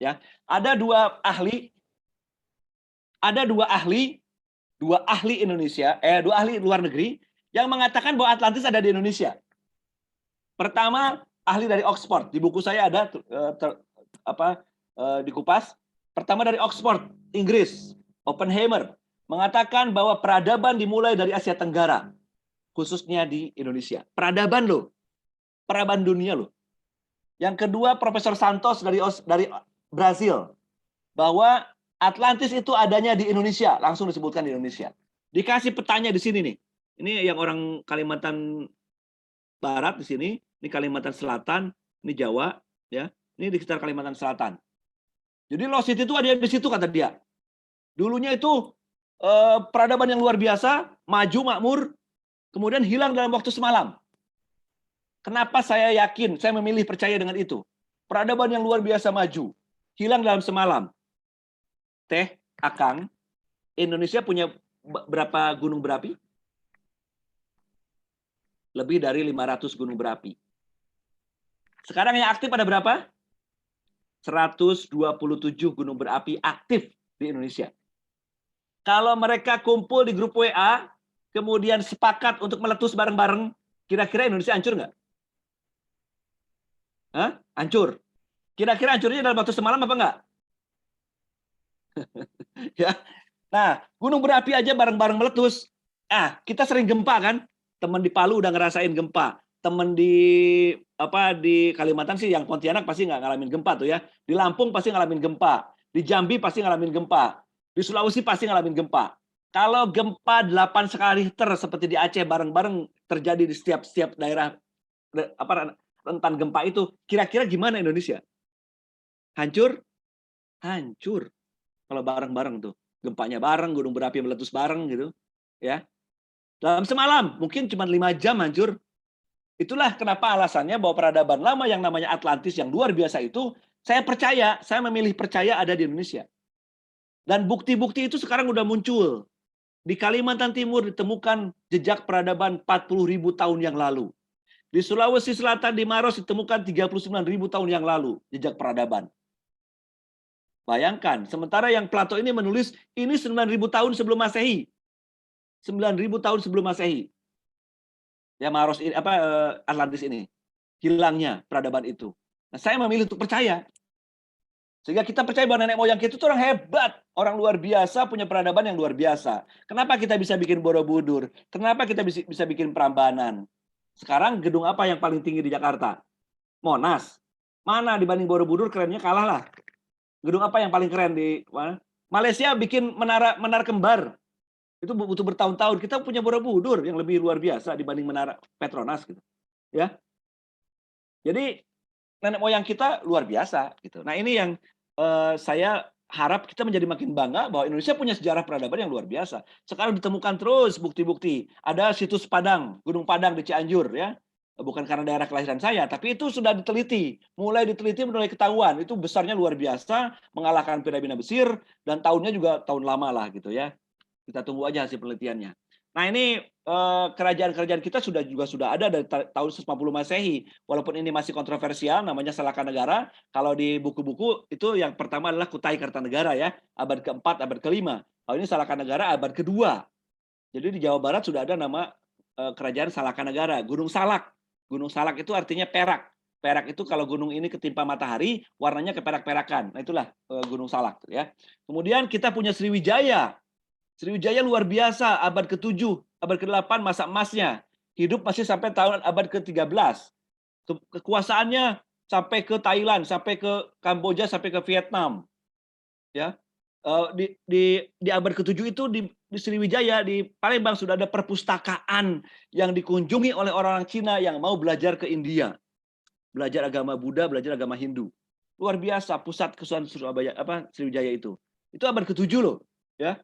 Ya, ada dua ahli Indonesia, dua ahli luar negeri yang mengatakan bahwa Atlantis ada di Indonesia. Pertama, ahli dari Oxford. Di buku saya ada di Kupas. Pertama dari Oxford, Inggris, Oppenheimer mengatakan bahwa peradaban dimulai dari Asia Tenggara, khususnya di Indonesia. Peradaban loh, peradaban dunia loh. Yang kedua, Profesor Santos dari Brazil, bahwa Atlantis itu adanya di Indonesia, langsung disebutkan di Indonesia. Dikasih petanya di sini nih. Ini yang orang Kalimantan Barat di sini, ini Kalimantan Selatan, ini Jawa, ya. Ini di sekitar Kalimantan Selatan. Jadi Lost City itu ada di situ kata dia. Dulunya itu peradaban yang luar biasa, maju makmur, kemudian hilang dalam waktu semalam. Kenapa saya yakin, saya memilih percaya dengan itu? Peradaban yang luar biasa maju, hilang dalam semalam. Teh, Akang, Indonesia punya berapa gunung berapi? Lebih dari 500 gunung berapi. Sekarang yang aktif ada berapa? 127 gunung berapi aktif di Indonesia. Kalau mereka kumpul di grup WA, kemudian sepakat untuk meletus bareng-bareng, kira-kira Indonesia hancur nggak? Hah? Hancur. Kira-kira hancurnya dalam waktu semalam apa enggak? Ya. Nah, gunung berapi aja bareng-bareng meletus. Kita sering gempa kan? Teman di Palu udah ngerasain gempa. Teman di Kalimantan sih yang Pontianak pasti nggak ngalamin gempa tuh ya. Di Lampung pasti ngalamin gempa. Di Jambi pasti ngalamin gempa. Di Sulawesi pasti ngalamin gempa. Kalau gempa 8 skala Richter seperti di Aceh bareng-bareng terjadi di setiap daerah rentan gempa itu, kira-kira gimana Indonesia? Hancur? Hancur. Kalau bareng-bareng tuh. Gempanya bareng, gunung berapi meletus bareng gitu. Ya. Dalam semalam, mungkin cuma 5 jam hancur. Itulah kenapa alasannya bahwa peradaban lama yang namanya Atlantis yang luar biasa itu, saya memilih percaya ada di Indonesia. Dan bukti-bukti itu sekarang udah muncul. Di Kalimantan Timur ditemukan jejak peradaban 40.000 tahun yang lalu. Di Sulawesi Selatan, di Maros ditemukan 39.000 tahun yang lalu jejak peradaban. Bayangkan, sementara yang Plato ini menulis ini 9.000 tahun sebelum Masehi. 9.000 tahun sebelum Masehi. Ya Maros ini Atlantis ini hilangnya peradaban itu. Nah, saya memilih untuk percaya. Sehingga kita percaya bahwa nenek moyang kita itu orang hebat, orang luar biasa, punya peradaban yang luar biasa. Kenapa kita bisa bikin Borobudur? Kenapa kita bisa bikin Prambanan? Sekarang gedung apa yang paling tinggi di Jakarta? Monas. Mana dibanding Borobudur kerennya kalah lah. Gedung apa yang paling keren di mana? Malaysia bikin menara kembar. Itu butuh bertahun-tahun. Kita punya Borobudur yang lebih luar biasa dibanding menara Petronas gitu. Ya. Jadi nenek moyang kita luar biasa gitu. Nah, ini yang saya harap kita menjadi makin bangga bahwa Indonesia punya sejarah peradaban yang luar biasa. Sekarang ditemukan terus bukti-bukti. Ada situs Padang, Gunung Padang di Cianjur ya. Bukan karena daerah kelahiran saya, tapi itu sudah diteliti. Mulai ketahuan. Itu besarnya luar biasa, mengalahkan piramida Mesir, dan tahunnya juga tahun lama lah gitu ya. Kita tunggu aja hasil penelitiannya. Nah ini kerajaan-kerajaan kita sudah ada dari tahun 150 Masehi. Walaupun ini masih kontroversial, namanya Salaka Negara. Kalau di buku-buku itu yang pertama adalah Kutai Kartanegara ya, abad ke-4, abad ke-5. Kalau ini Salaka Negara abad ke-2. Jadi di Jawa Barat sudah ada nama kerajaan Salaka Negara, Gunung Salak. Gunung Salak itu artinya perak. Perak itu kalau gunung ini ketimpa matahari, warnanya keperak-perakan. Nah itulah Gunung Salak ya. Kemudian kita punya Sriwijaya. Sriwijaya luar biasa, abad ke-7, abad ke-8 masa emasnya. Hidup masih sampai tahun abad ke-13. Kekuasaannya sampai ke Thailand, sampai ke Kamboja, sampai ke Vietnam. Ya. Di abad ke-7 itu di Sriwijaya, di Palembang sudah ada perpustakaan yang dikunjungi oleh orang-orang Cina yang mau belajar ke India. Belajar agama Buddha, belajar agama Hindu. Luar biasa pusat kesusahan Sriwijaya itu. Itu abad ke-7 loh, ya.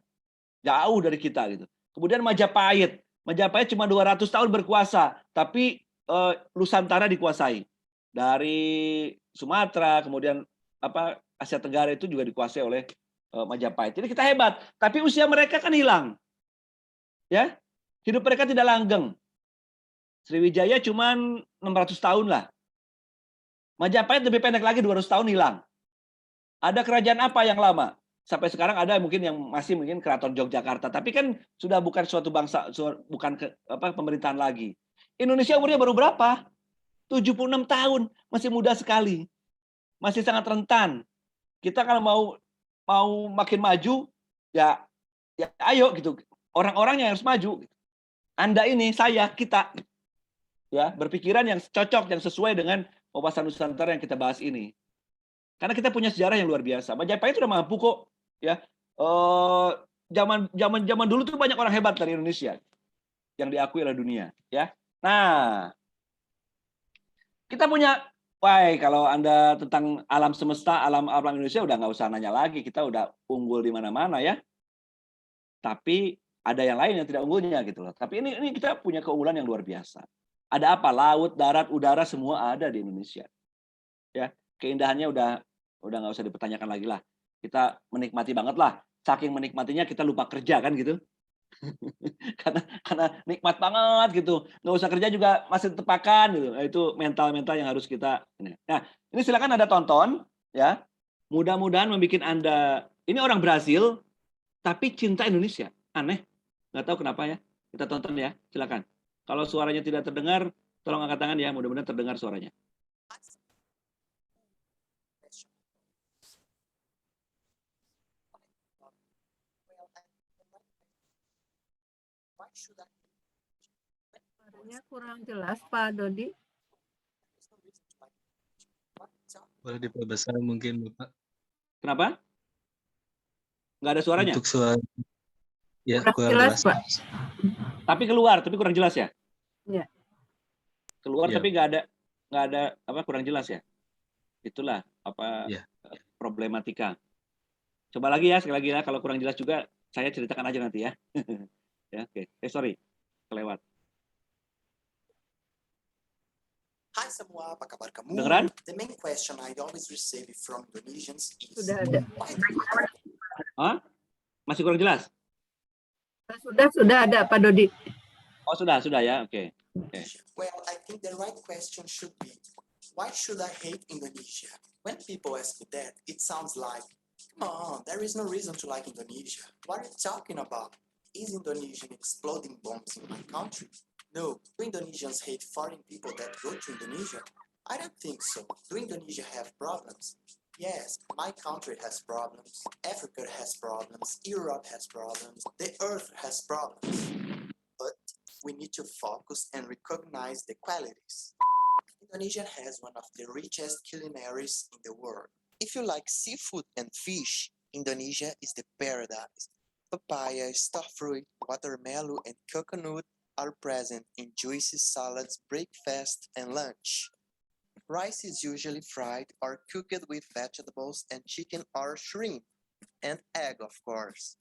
Jauh dari kita gitu. Kemudian Majapahit. Majapahit cuma 200 tahun berkuasa, tapi Nusantara dikuasai. Dari Sumatera, kemudian Asia Tenggara itu juga dikuasai oleh Majapahit. Jadi kita hebat, tapi usia mereka kan hilang. Ya. Hidup mereka tidak langgeng. Sriwijaya cuma 600 tahun lah. Majapahit lebih pendek lagi, 200 tahun hilang. Ada kerajaan apa yang lama? Sampai sekarang ada mungkin yang masih mungkin Keraton Yogyakarta, tapi kan sudah bukan suatu bangsa, bukan pemerintahan lagi. Indonesia umurnya baru berapa? 76 tahun, masih muda sekali. Masih sangat rentan. Kita kalau mau makin maju, ya ayo gitu. Orang-orangnya harus maju. Anda ini, saya, kita, ya berpikiran yang cocok, yang sesuai dengan wawasan Nusantara yang kita bahas ini. Karena kita punya sejarah yang luar biasa. Majapahit sudah mampu kok, ya. Zaman dulu tuh banyak orang hebat dari Indonesia yang diakui oleh dunia, ya. Nah, kita punya, kalau Anda tentang alam semesta, alam Indonesia udah nggak usah nanya lagi, kita udah unggul di mana-mana ya. Tapi ada yang lain yang tidak unggulnya gitu loh. Tapi ini kita punya keunggulan yang luar biasa. Ada apa? Laut, darat, udara semua ada di Indonesia. Ya, keindahannya udah nggak usah dipertanyakan lagi lah. Kita menikmati banget lah. Saking menikmatinya kita lupa kerja kan gitu. karena nikmat banget gitu. Nggak usah kerja juga masih tepakan gitu. Nah, itu mental yang harus kita. Nah, ini silakan Anda tonton ya. Mudah-mudahan membuat Anda, ini orang Brasil tapi cinta Indonesia. Aneh. Nggak tahu kenapa ya. Kita tonton ya, silakan. Kalau suaranya tidak terdengar, tolong angkat tangan ya, mudah-mudahan terdengar suaranya. Suaranya kurang jelas, Pak Dodi. Boleh diperbesar mungkin, Bapak. Kenapa? Nggak ada suaranya? Untuk suara, ya kurang jelas, Pak. Tapi kurang jelas ya? Iya. Keluar ya. Tapi nggak ada kurang jelas ya? Itulah Ya. problematika. Coba lagi ya, sekali lagi ya. Kalau kurang jelas juga, saya ceritakan aja nanti ya. Ya, oke. Sorry, kelewat. Hai semua, apa kabar kamu? Dengeran? The main question I always receive from Indonesians is Sudah ada. Hah? Masih kurang jelas? Sudah ada, Pak Dodi. Oh, sudah ya. Oke. Well, I think the right question should be, why should I hate Indonesia? When people ask me that, it sounds like, come on, there is no reason to like Indonesia. What are you talking about? Is Indonesia exploding bombs in my country? No. Do Indonesians hate foreign people that go to Indonesia? I don't think so. Do Indonesia have problems? Yes, my country has problems. Africa has problems. Europe has problems. The earth has problems. But we need to focus and recognize the qualities. Indonesia has one of the richest culinaries in the world. If you like seafood and fish, Indonesia is the paradise. Papaya, starfruit, watermelon, and coconut are present in juicy salads, breakfast, and lunch. Rice is usually fried or cooked with vegetables and chicken or shrimp, and egg, of course.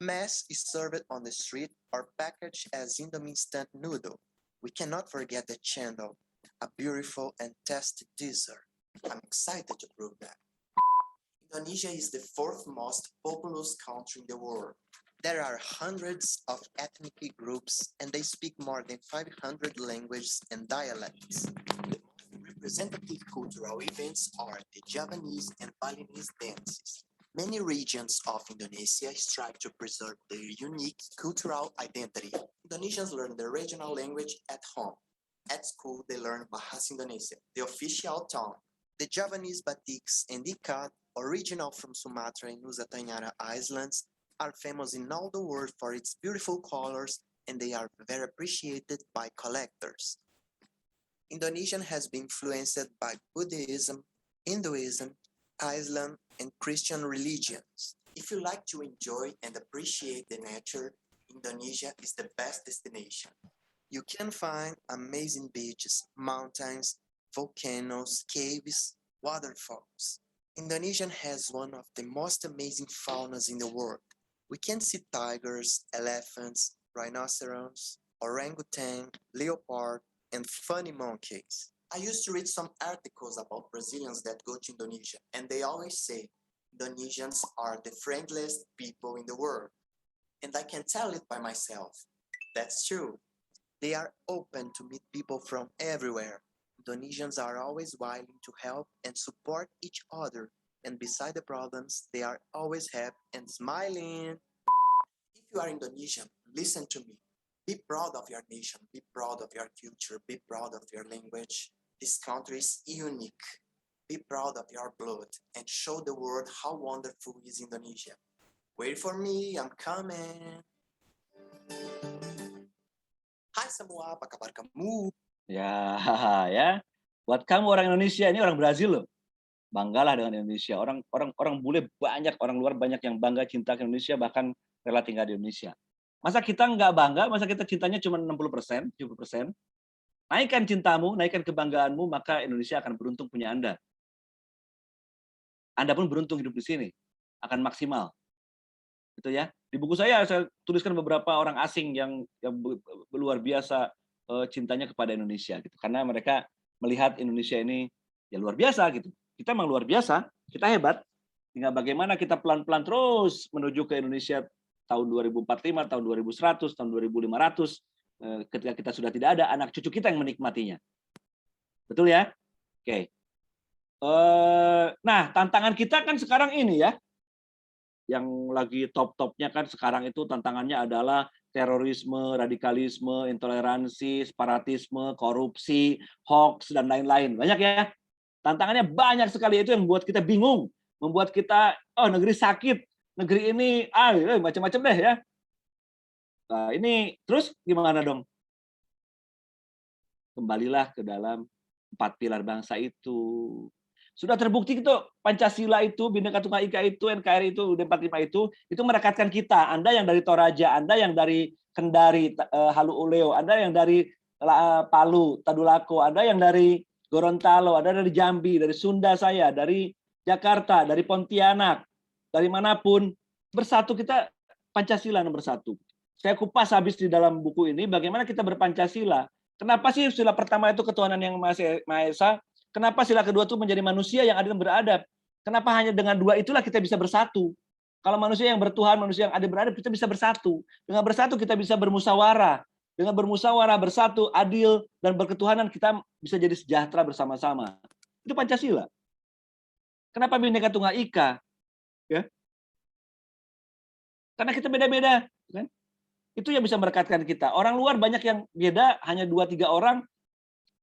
Mess is served on the street or packaged as Indomie instant noodle. We cannot forget the chendol, a beautiful and tasty dessert. I'm excited to prove that. Indonesia is the fourth most populous country in the world. There are hundreds of ethnic groups and they speak more than 500 languages and dialects. The most representative cultural events are the Javanese and Balinese dances. Many regions of Indonesia strive to preserve their unique cultural identity. Indonesians learn the regional language at home. At school, they learn Bahasa Indonesia, the official tongue. The Javanese batiks and ikat, original from Sumatra and Nusa Tenggara Islands, are famous in all the world for its beautiful colors, and they are very appreciated by collectors. Indonesia has been influenced by Buddhism, Hinduism, Islam, and Christian religions. If you like to enjoy and appreciate the nature, Indonesia is the best destination. You can find amazing beaches, mountains, volcanoes, caves, waterfalls. Indonesia has one of the most amazing faunas in the world. We can see tigers, elephants, rhinoceroses, orangutan, leopard, and funny monkeys. I used to read some articles about Brazilians that go to Indonesia, and they always say Indonesians are the friendliest people in the world. And I can tell it by myself. That's true. They are open to meet people from everywhere. Indonesians are always willing to help and support each other, and beside the problems, they are always happy and smiling. If you are Indonesian, listen to me. Be proud of your nation, be proud of your culture, be proud of your language. This country is unique. Be proud of your blood and show the world how wonderful is Indonesia. Wait for me, I'm coming. Hai semua, apa kabar kamu? Ya, ya. Buat kamu orang Indonesia, ini orang Brazil loh. Banggalah dengan Indonesia. Orang bule banyak, orang luar banyak yang bangga cinta ke Indonesia, bahkan rela tinggal di Indonesia. Masa kita nggak bangga, masa kita cintanya cuma 60%, 70%? Naikkan cintamu, naikkan kebanggaanmu, maka Indonesia akan beruntung punya Anda. Anda pun beruntung hidup di sini, akan maksimal. Gitu ya. Di buku saya tuliskan beberapa orang asing yang luar biasa cintanya kepada Indonesia gitu. Karena mereka melihat Indonesia ini ya luar biasa gitu. Kita memang luar biasa, kita hebat. Tinggal bagaimana kita pelan-pelan terus menuju ke Indonesia tahun 2045, tahun 2100, tahun 2500 ketika kita sudah tidak ada, anak cucu kita yang menikmatinya. Betul ya? Oke. Nah, tantangan kita kan sekarang ini ya. Yang lagi top-topnya kan sekarang itu tantangannya adalah terorisme, radikalisme, intoleransi, separatisme, korupsi, hoax, dan lain-lain. Banyak ya. Tantangannya banyak sekali, itu yang membuat kita bingung. Membuat kita, oh negeri sakit, negeri ini, macam-macam deh ya. Nah, ini terus gimana dong? Kembalilah ke dalam 4 pilar bangsa itu. Sudah terbukti itu Pancasila itu, Bhinneka Tunggal Ika itu, NKRI itu, UUD 45 itu merekatkan kita. Anda yang dari Toraja, Anda yang dari Kendari, Halu Oleo, Anda yang dari Palu, Tadulako, Anda yang dari Gorontalo, Anda dari Jambi, dari Sunda saya, dari Jakarta, dari Pontianak, dari manapun, bersatu kita Pancasila nomor 1. Saya kupas habis di dalam buku ini bagaimana kita berpancasila. Kenapa sih sila pertama itu ketuhanan yang Maha Esa? Kenapa sila kedua itu menjadi manusia yang adil dan beradab? Kenapa hanya dengan 2 itulah kita bisa bersatu? Kalau manusia yang bertuhan, manusia yang adil beradab, kita bisa bersatu. Dengan bersatu kita bisa bermusyawarah. Dengan bermusyawarah, bersatu, adil, dan berketuhanan, kita bisa jadi sejahtera bersama-sama. Itu Pancasila. Kenapa Bhinneka Tunggal Ika? Ya. Karena kita beda-beda. Kan? Itu yang bisa merekatkan kita. Orang luar banyak yang beda, hanya 2-3 orang.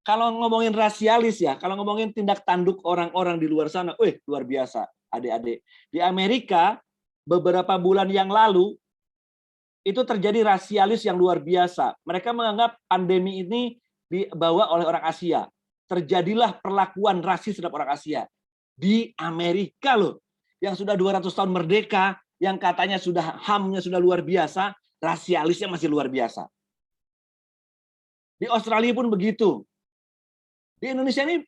Kalau ngomongin rasialis ya, kalau ngomongin tindak tanduk orang-orang di luar sana, luar biasa, adik-adik. Di Amerika, beberapa bulan yang lalu, itu terjadi rasialis yang luar biasa. Mereka menganggap pandemi ini dibawa oleh orang Asia. Terjadilah perlakuan rasis terhadap orang Asia. Di Amerika loh, yang sudah 200 tahun merdeka, yang katanya sudah HAM-nya sudah luar biasa, rasialisnya masih luar biasa. Di Australia pun begitu. Di Indonesia ini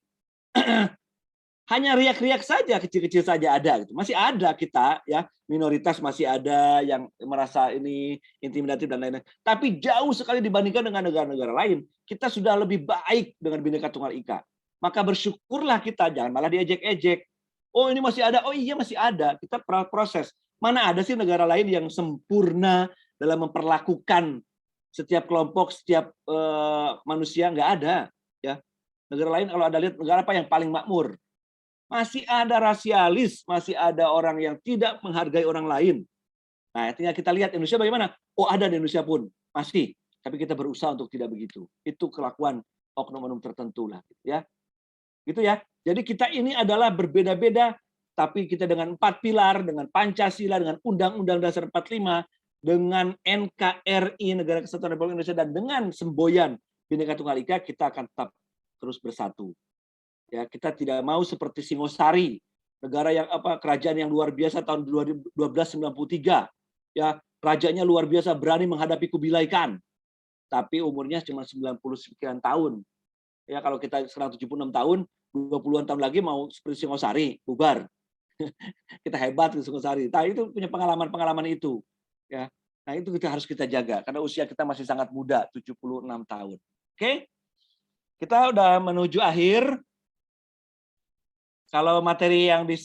hanya riak-riak saja, kecil-kecil saja ada gitu. Masih ada kita ya, minoritas masih ada yang merasa ini intimidatif dan lain-lain. Tapi jauh sekali dibandingkan dengan negara-negara lain. Kita sudah lebih baik dengan Bhinneka Tunggal Ika. Maka bersyukurlah kita, jangan malah diejek-ejek. Oh ini masih ada, oh iya masih ada. Kita proses. Mana ada sih negara lain yang sempurna dalam memperlakukan setiap kelompok, setiap manusia? Nggak ada. Ya. Negara lain kalau ada lihat negara apa yang paling makmur? Masih ada rasialis, masih ada orang yang tidak menghargai orang lain. Nah, tinggal kita lihat Indonesia bagaimana? Oh, ada di Indonesia pun, masih. Tapi kita berusaha untuk tidak begitu. Itu kelakuan oknum-oknum tertentu lah, ya. Gitu ya. Jadi kita ini adalah berbeda-beda, tapi kita dengan 4 pilar, dengan Pancasila, dengan Undang-Undang Dasar 45, dengan NKRI Negara Kesatuan Republik Indonesia, dan dengan semboyan Bhinneka Tunggal Ika, kita akan tetap terus bersatu. Ya, kita tidak mau seperti Singosari, negara yang kerajaan yang luar biasa tahun 1293. Ya, rajanya luar biasa berani menghadapi Kubilai Khan. Tapi umurnya cuma 90 sekian tahun. Ya, kalau kita sekarang 76 tahun, 20-an tahun lagi mau seperti Singosari, bubar. Kita hebat di Singosari. Nah, itu punya pengalaman-pengalaman itu. Ya. Nah, itu harus kita jaga karena usia kita masih sangat muda, 76 tahun. Oke? Kita udah menuju akhir. Kalau materi yang di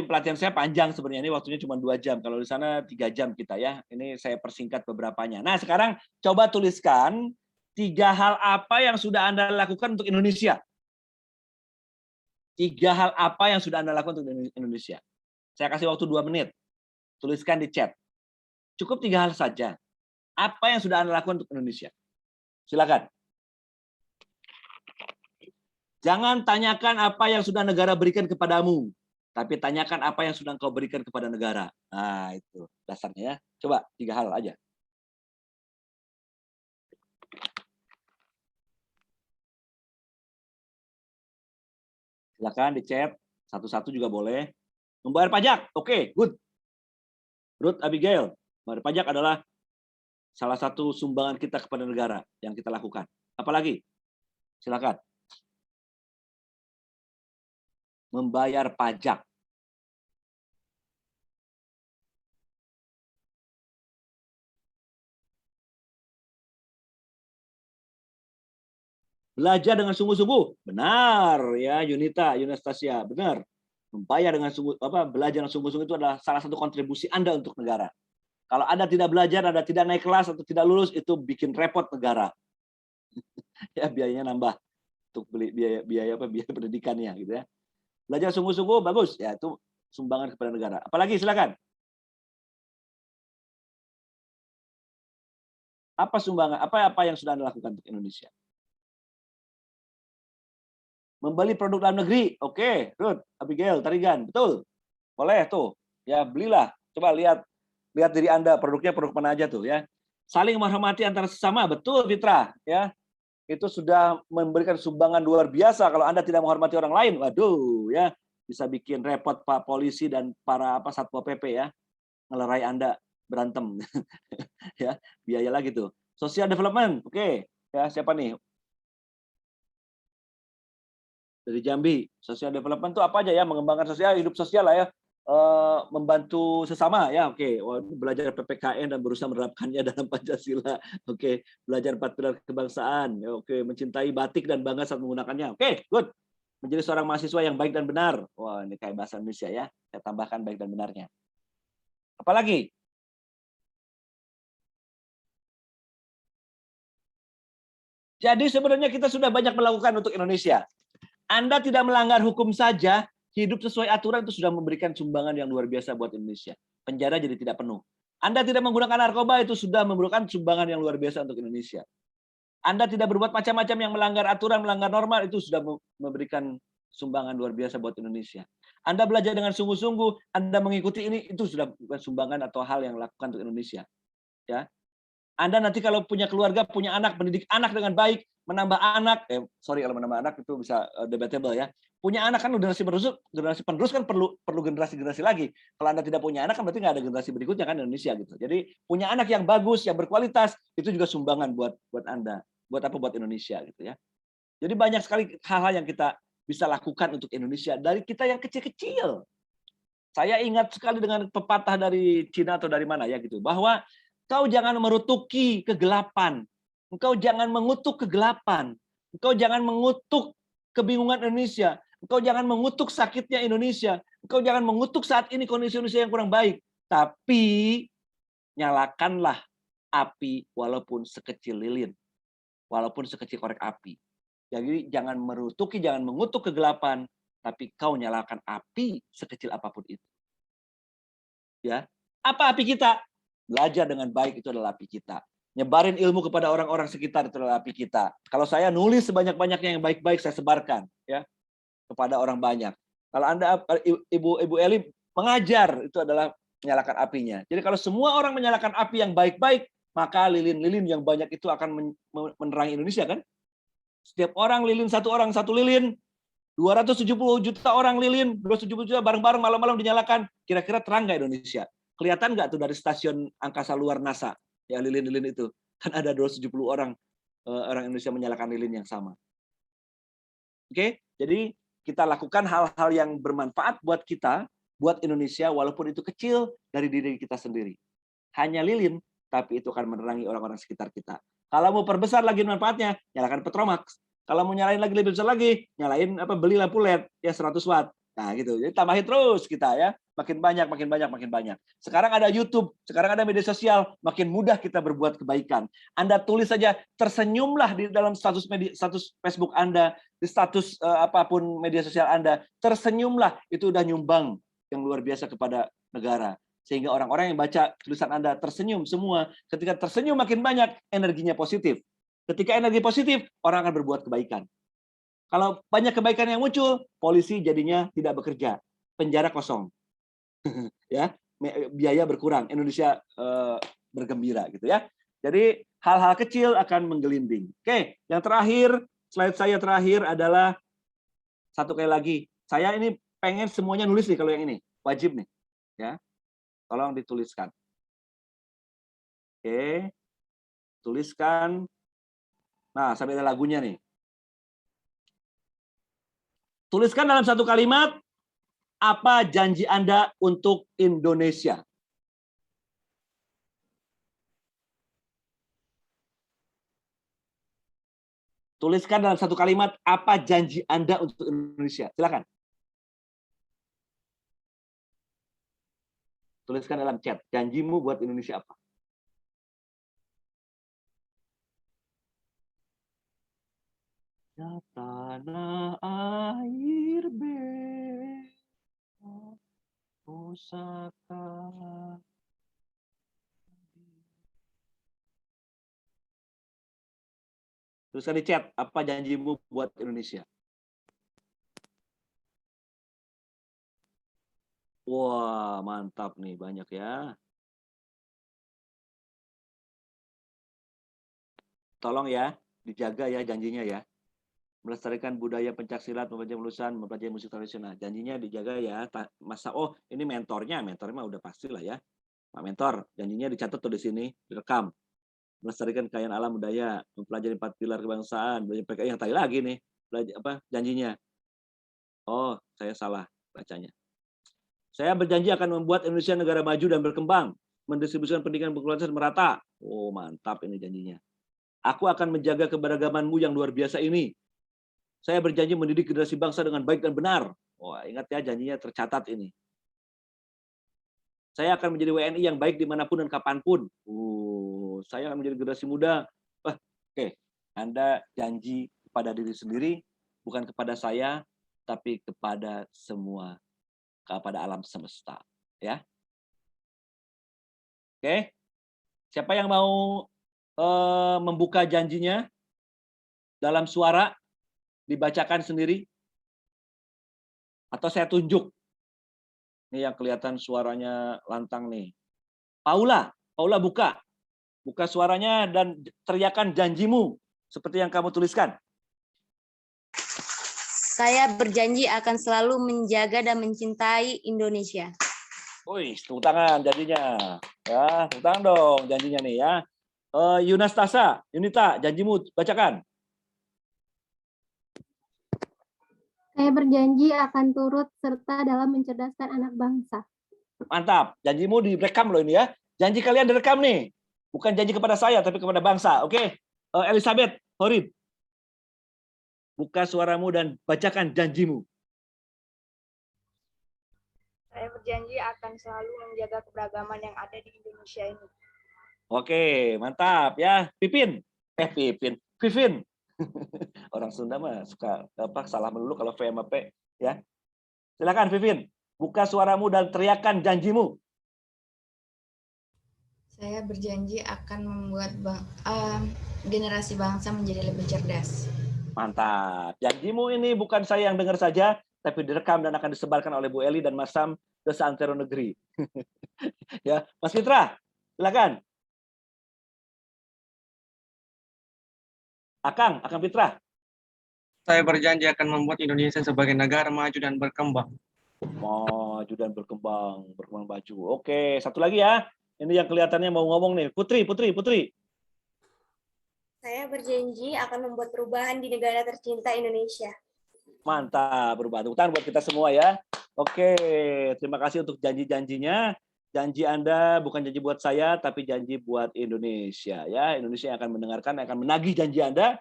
pelatihan saya panjang sebenarnya, ini waktunya cuma 2 jam. Kalau di sana 3 jam kita ya. Ini saya persingkat beberapanya. Nah, sekarang coba tuliskan 3 hal apa yang sudah Anda lakukan untuk Indonesia. 3 hal apa yang sudah Anda lakukan untuk Indonesia? Saya kasih waktu 2 menit. Tuliskan di chat. Cukup 3 hal saja. Apa yang sudah Anda lakukan untuk Indonesia? Silakan. Jangan tanyakan apa yang sudah negara berikan kepadamu, tapi tanyakan apa yang sudah engkau berikan kepada negara. Nah, itu dasarnya ya. Coba 3 hal aja. Silakan di chat, satu-satu juga boleh. Membayar pajak, oke, good. Ruth Abigail, membayar pajak adalah salah satu sumbangan kita kepada negara yang kita lakukan. Apalagi? Silakan. Membayar pajak. Belajar dengan sungguh-sungguh, benar ya Yunita, Yunastasia, benar. Membayar dengan belajar dengan sungguh-sungguh itu adalah salah satu kontribusi Anda untuk negara. Kalau Anda tidak belajar, Anda tidak naik kelas atau tidak lulus, itu bikin repot negara. Ya biayanya nambah untuk beli biaya pendidikannya gitu ya. Belajar sungguh-sungguh bagus ya, itu sumbangan kepada negara. Apalagi silakan. Apa sumbangan? Apa yang sudah Anda lakukan untuk Indonesia? Membeli produk dalam negeri, oke, Ruth, Abigail, Tarigan, betul, boleh tuh, ya belilah. Coba lihat diri Anda, produknya produk mana aja tuh ya. Saling menghormati antara sesama, betul Fitra, ya. Itu sudah memberikan sumbangan luar biasa. Kalau Anda tidak menghormati orang lain, waduh, ya bisa bikin repot Pak Polisi dan para Satpol PP ya, ngelerai Anda berantem, ya biaya lagi tuh. Social development, oke, ya siapa nih? Dari Jambi, social development itu apa aja ya? Mengembangkan sosial, hidup sosial lah ya, membantu sesama ya, oke. Belajar PPKN dan berusaha menerapkannya dalam Pancasila, oke. Belajar 4 pilar kebangsaan, oke. Mencintai batik dan bangga saat menggunakannya, oke, good. Menjadi seorang mahasiswa yang baik dan benar, wah ini kayak bahasa Indonesia ya. Saya tambahkan baik dan benarnya. Apalagi? Jadi sebenarnya kita sudah banyak melakukan untuk Indonesia. Anda tidak melanggar hukum saja, hidup sesuai aturan itu sudah memberikan sumbangan yang luar biasa buat Indonesia. Penjara jadi tidak penuh. Anda tidak menggunakan narkoba itu sudah memberikan sumbangan yang luar biasa untuk Indonesia. Anda tidak berbuat macam-macam yang melanggar aturan, melanggar norma, itu sudah memberikan sumbangan luar biasa buat Indonesia. Anda belajar dengan sungguh-sungguh, Anda mengikuti ini, itu sudah bukan sumbangan atau hal yang dilakukan untuk Indonesia. Ya. Anda nanti kalau punya keluarga, punya anak, mendidik anak dengan baik, menambah anak, kalau menambah anak itu bisa debatable ya. Punya anak kan generasi penerus kan perlu generasi lagi. Kalau Anda tidak punya anak kan berarti nggak ada generasi berikutnya kan Indonesia gitu. Jadi punya anak yang bagus, yang berkualitas, itu juga sumbangan buat Anda, buat Indonesia gitu ya. Jadi banyak sekali hal-hal yang kita bisa lakukan untuk Indonesia dari kita yang kecil-kecil. Saya ingat sekali dengan pepatah dari Cina atau dari mana ya gitu, bahwa kau jangan merutuki kegelapan. Engkau jangan mengutuk kegelapan. Engkau jangan mengutuk kebingungan Indonesia. Engkau jangan mengutuk sakitnya Indonesia. Engkau jangan mengutuk saat ini kondisi Indonesia yang kurang baik. Tapi nyalakanlah api walaupun sekecil lilin. Walaupun sekecil korek api. Jadi jangan merutuki, jangan mengutuk kegelapan. Tapi kau nyalakan api sekecil apapun itu. Ya, apa api kita? Belajar dengan baik itu adalah api kita. Nyebarin ilmu kepada orang-orang sekitar itu adalah api kita. Kalau saya nulis sebanyak-banyaknya yang baik-baik saya sebarkan ya kepada orang banyak. Kalau Anda Ibu Eli mengajar itu adalah menyalakan apinya. Jadi kalau semua orang menyalakan api yang baik-baik, maka lilin-lilin yang banyak itu akan menerangi Indonesia kan? Setiap orang satu lilin, 270 juta orang lilin, 270 juta bareng-bareng malam-malam dinyalakan. Kira-kira terang nggak Indonesia? Kelihatan nggak tuh dari stasiun angkasa luar NASA? Ya lilin-lilin itu kan ada 270 orang Indonesia menyalakan lilin yang sama. Oke, jadi kita lakukan hal-hal yang bermanfaat buat kita, buat Indonesia, walaupun itu kecil dari diri kita sendiri. Hanya lilin, tapi itu akan menerangi orang-orang sekitar kita. Kalau mau perbesar lagi manfaatnya, nyalakan Petromax. Kalau mau nyalain lagi lebih besar lagi, beli lampu LED ya 100 watt. Nah gitu. Jadi tambahin terus kita ya. makin banyak, makin banyak, makin banyak. Sekarang ada YouTube, sekarang ada media sosial, makin mudah kita berbuat kebaikan. Anda tulis saja, tersenyumlah di dalam status Facebook Anda, di status apapun media sosial Anda, tersenyumlah, itu udah nyumbang yang luar biasa kepada negara. Sehingga orang-orang yang baca tulisan Anda tersenyum semua. Ketika tersenyum makin banyak, energinya positif. Ketika energi positif, orang akan berbuat kebaikan. Kalau banyak kebaikan yang muncul, polisi jadinya tidak bekerja, penjara kosong, ya, biaya berkurang, Indonesia bergembira gitu ya. Jadi hal-hal kecil akan menggelinding. Oke, yang terakhir, slide saya terakhir adalah satu kali lagi. Saya ini pengen semuanya nulis nih kalau yang ini, wajib nih, ya. Tolong dituliskan. Oke, tuliskan. Nah, sampai ada lagunya nih. Tuliskan dalam satu kalimat, apa janji Anda untuk Indonesia? Tuliskan dalam satu kalimat, apa janji Anda untuk Indonesia? Silakan. Tuliskan dalam chat, janjimu buat Indonesia apa? Ya tanah air bebas pusaka. Tuliskan di chat, apa janjimu buat Indonesia? Wah, mantap nih, banyak ya. Tolong ya, dijaga ya janjinya ya. Melestarikan budaya pencaksilat, mempelajari penulisan, mempelajari musik tradisional. Janjinya dijaga ya. Masa ini mentornya mah udah pastilah ya. Pak Mentor, janjinya dicatat tuh di sini, direkam. Melestarikan kekayaan alam budaya, mempelajari 4 pilar kebangsaan, belajar PKI yang tadi lagi nih. Janjinya. Oh, saya salah bacanya. Saya berjanji akan membuat Indonesia negara maju dan berkembang, mendistribusikan pendidikan berkualitas merata. Oh, mantap ini janjinya. Aku akan menjaga keberagamanmu yang luar biasa ini. Saya berjanji mendidik generasi bangsa dengan baik dan benar. Wah, ingat ya, janjinya tercatat ini. Saya akan menjadi WNI yang baik dimanapun dan kapanpun. Saya akan menjadi generasi muda. Oke. Anda janji kepada diri sendiri, bukan kepada saya, tapi kepada semua, kepada alam semesta. Ya. Oke. Siapa yang mau membuka janjinya dalam suara? Dibacakan sendiri? Atau saya tunjuk? Ini yang kelihatan suaranya lantang nih. Paula buka. Buka suaranya dan teriakan janjimu. Seperti yang kamu tuliskan. Saya berjanji akan selalu menjaga dan mencintai Indonesia. Wih, tepuk tangan janjinya. Ya, tepuk tangan dong janjinya nih ya. Yunita, janjimu bacakan. Saya berjanji akan turut serta dalam mencerdaskan anak bangsa. Mantap, janjimu direkam loh ini ya. Janji kalian direkam nih. Bukan janji kepada saya, tapi kepada bangsa. Oke, Elizabeth, Horid. Buka suaramu dan bacakan janjimu. Saya berjanji akan selalu menjaga keberagaman yang ada di Indonesia ini. Oke, mantap ya. Vivin. Orang Sunda mah suka salah melulu kalau V sama P ya. Silakan Vivin, buka suaramu dan teriakan janjimu. Saya berjanji akan membuat generasi bangsa menjadi lebih cerdas. Mantap. Janjimu ini bukan saya yang dengar saja, tapi direkam dan akan disebarkan oleh Bu Eli dan Mas Sam ke seantero negeri. Ya, Mas Fitra, silakan. Akang Fitra. Saya berjanji akan membuat Indonesia sebagai negara maju dan berkembang. Maju dan berkembang maju. Oke, satu lagi ya. Ini yang kelihatannya mau ngomong nih. Putri. Saya berjanji akan membuat perubahan di negara tercinta Indonesia. Mantap, perubahan. Tepuk tangan buat kita semua ya. Oke, terima kasih untuk janji-janjinya. Janji Anda bukan janji buat saya, tapi janji buat Indonesia ya. Indonesia yang akan mendengarkan, akan menagih janji Anda.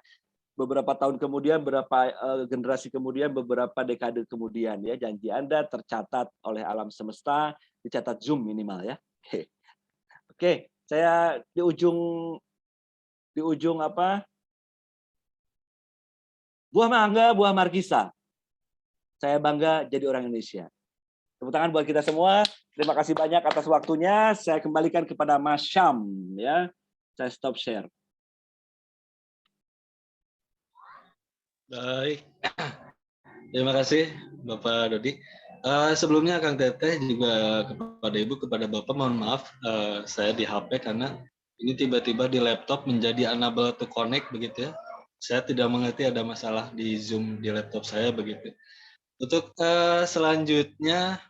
beberapa tahun kemudian, beberapa generasi kemudian, beberapa dekade kemudian ya, janji Anda tercatat oleh alam semesta, dicatat Zoom minimal ya. Oke, saya di ujung apa? Buah mangga, buah markisa. Saya bangga jadi orang Indonesia. Tepuk tangan buat kita semua. Terima kasih banyak atas waktunya. Saya kembalikan kepada Mas Syam ya. Saya stop share. Baik. Terima kasih Bapak Dodi. Sebelumnya Kang Teteh juga kepada Ibu, kepada Bapak mohon maaf saya di HP karena ini tiba-tiba di laptop menjadi unable to connect begitu ya. Saya tidak mengerti ada masalah di Zoom di laptop saya begitu. Untuk selanjutnya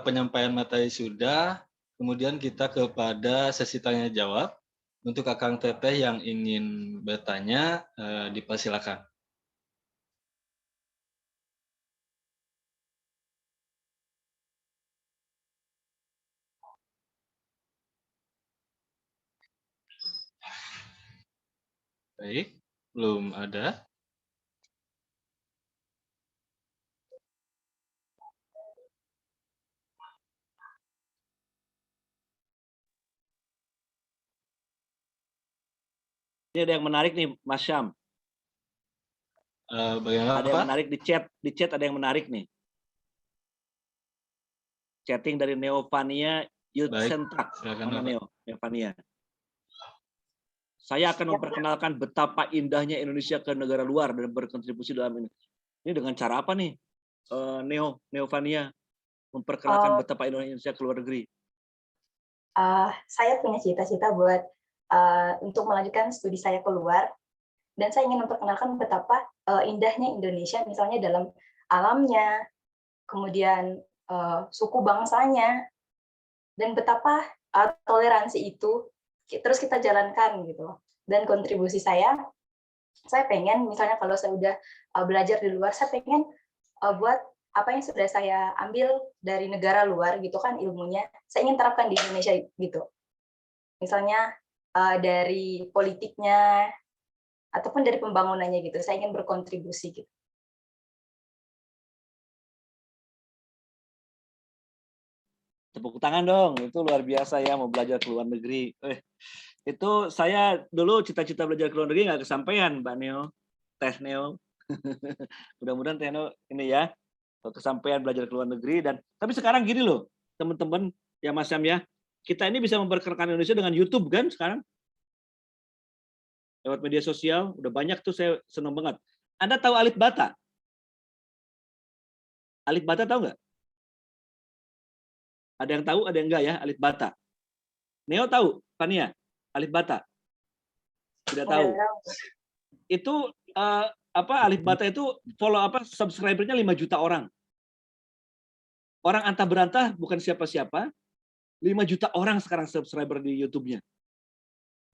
penyampaian materi sudah, kemudian kita kepada sesi tanya jawab. Untuk Kang Teteh yang ingin bertanya dipersilakan. Baik, belum ada. Ini ada yang menarik nih, Mas Syam. Bagaimana Ada yang Pak? menarik di chat ada yang menarik nih. Chatting dari Neovania Youth Baik, Sentak. silakan, Mana Bapak. Neovania? Saya akan memperkenalkan betapa indahnya Indonesia ke negara luar dan berkontribusi dalam ini. Ini dengan cara apa nih? Neovania memperkenalkan betapa Indonesia ke luar negeri. Saya punya cita-cita buat untuk melanjutkan studi saya keluar, dan saya ingin memperkenalkan betapa indahnya Indonesia, misalnya dalam alamnya, kemudian suku bangsanya, dan betapa toleransi itu terus kita jalankan gitu. Dan kontribusi saya pengen misalnya kalau saya udah belajar di luar, saya pengen buat apa yang sudah saya ambil dari negara luar gitu kan ilmunya, saya ingin terapkan di Indonesia gitu. Misalnya dari politiknya ataupun dari pembangunannya gitu, saya ingin berkontribusi gitu. Tepuk tangan dong, itu luar biasa ya mau belajar ke luar negeri. Itu saya dulu cita-cita belajar ke luar negeri nggak kesampaian, Mbak Neo, Teh Neo. Mudah-mudahan Teh Neo ini ya kesampaian belajar ke luar negeri. Dan tapi sekarang gini loh, teman-teman ya Mas Syam ya, kita ini bisa memperkenalkan Indonesia dengan YouTube kan sekarang. Lewat media sosial, udah banyak tuh, saya senang banget. Anda tahu Alif Bata? Alif Bata tahu nggak? Ada yang tahu, ada yang enggak ya, Alif Bata. Neo tahu, Fania, Alif Bata? Tidak tahu. Itu Alif Bata itu subscribernya 5 juta orang. Orang antah berantah bukan siapa-siapa, 5 juta orang sekarang subscriber di YouTube-nya.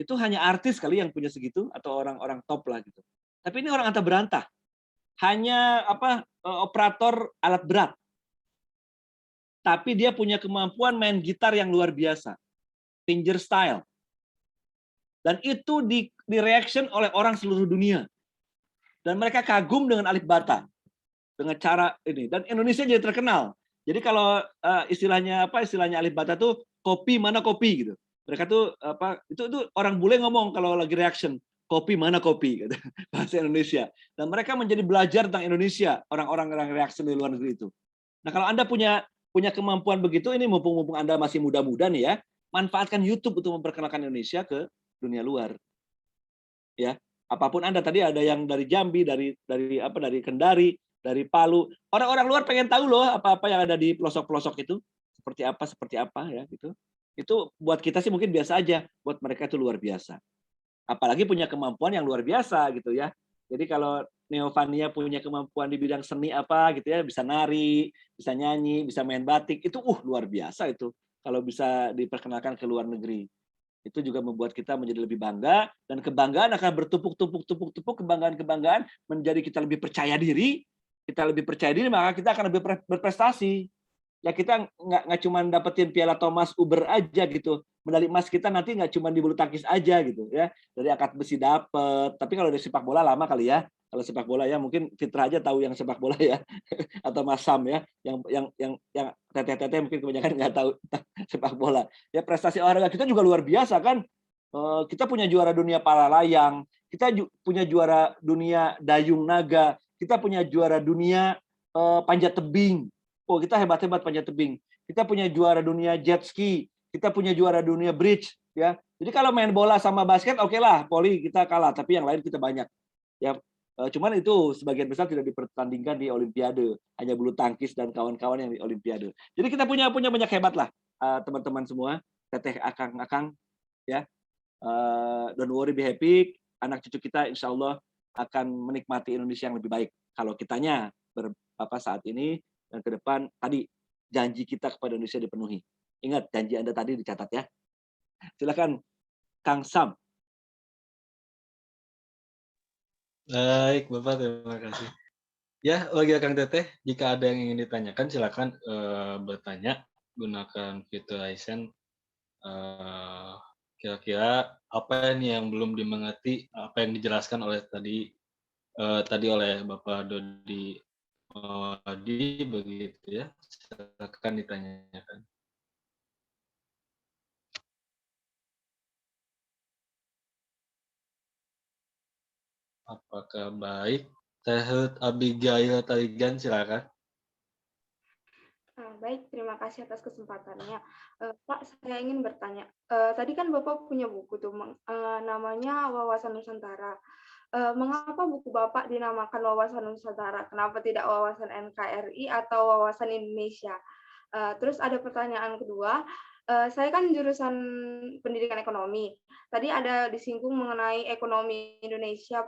Itu hanya artis kali yang punya segitu atau orang-orang top lah gitu. Tapi ini orang antah berantah. Hanya operator alat berat. Tapi dia punya kemampuan main gitar yang luar biasa. Finger style. Dan itu di reaction oleh orang seluruh dunia. Dan mereka kagum dengan Alif Bata. Dengan cara ini. Dan Indonesia jadi terkenal. Jadi kalau istilahnya Alif Bata tuh kopi mana kopi gitu. Mereka tuh itu orang bule ngomong kalau lagi reaction, kopi mana kopi gitu. Bahasa Indonesia. Dan mereka menjadi belajar tentang Indonesia, orang-orang yang reaction di luar negeri itu. Nah, kalau Anda punya kemampuan begitu, ini mumpung Anda masih muda-muda nih ya, manfaatkan YouTube untuk memperkenalkan Indonesia ke dunia luar. Ya, apapun Anda tadi ada yang dari Jambi, dari Kendari, dari Palu. Orang-orang luar pengen tahu loh apa-apa yang ada di pelosok-pelosok itu, seperti apa ya gitu. Itu buat kita sih mungkin biasa aja, buat mereka itu luar biasa. Apalagi punya kemampuan yang luar biasa gitu ya. Jadi kalau Neovania punya kemampuan di bidang seni apa gitu ya, bisa nari, bisa nyanyi, bisa main batik, itu luar biasa itu kalau bisa diperkenalkan ke luar negeri. Itu juga membuat kita menjadi lebih bangga, dan kebanggaan akan bertumpuk-tumpuk kebanggaan menjadi kita lebih percaya diri, maka kita akan lebih berprestasi. ya kita nggak cuma dapetin Piala Thomas Uber aja gitu. Medali emas kita nanti nggak cuma di bulu tangkis aja gitu ya. Dari angkat besi dapet. Tapi kalau dari sepak bola lama kali ya. Kalau sepak bola ya mungkin Fitra aja tahu yang sepak bola ya. Atau Mas Sam ya. Yang teteh-teteh mungkin kebanyakan nggak tahu sepak bola. Ya prestasi olahraga kita juga luar biasa kan. Kita punya juara dunia para layang. Kita punya juara dunia dayung naga. Kita punya juara dunia panjat tebing. Oh, kita hebat-hebat panjat tebing. Kita punya juara dunia jet ski. Kita punya juara dunia bridge, ya. Jadi kalau main bola sama basket, oke lah, poli kita kalah, tapi yang lain kita banyak. Ya, cuman itu sebagian besar tidak dipertandingkan di Olimpiade, hanya bulu tangkis dan kawan-kawan yang di Olimpiade. Jadi kita punya banyak hebat lah, teman-teman semua, teteh akang-akang, ya. Don't worry, be happy. Anak cucu kita, insya Allah akan menikmati Indonesia yang lebih baik. Kalau kitanya saat ini dan ke depan tadi janji kita kepada Indonesia dipenuhi. Ingat janji Anda tadi dicatat ya. Silakan Kang Sam. Baik, Bapak, terima kasih. Ya, bagi Kang Teteh, jika ada yang ingin ditanyakan silakan bertanya gunakan fitur Raisen. Kira-kira apa ini yang belum dimengerti, apa yang dijelaskan oleh tadi oleh Bapak Dodi Mawadi begitu ya. Silakan ditanyakan. Apakah baik? Teh Abigail Tarigan, silakan. Baik, terima kasih atas kesempatannya. Pak, saya ingin bertanya. Tadi kan Bapak punya buku tuh, namanya Wawasan Nusantara. Mengapa buku Bapak dinamakan Wawasan Nusantara? Kenapa tidak Wawasan NKRI atau Wawasan Indonesia? Terus ada pertanyaan kedua. Saya kan jurusan pendidikan ekonomi. Tadi ada disinggung mengenai ekonomi Indonesia,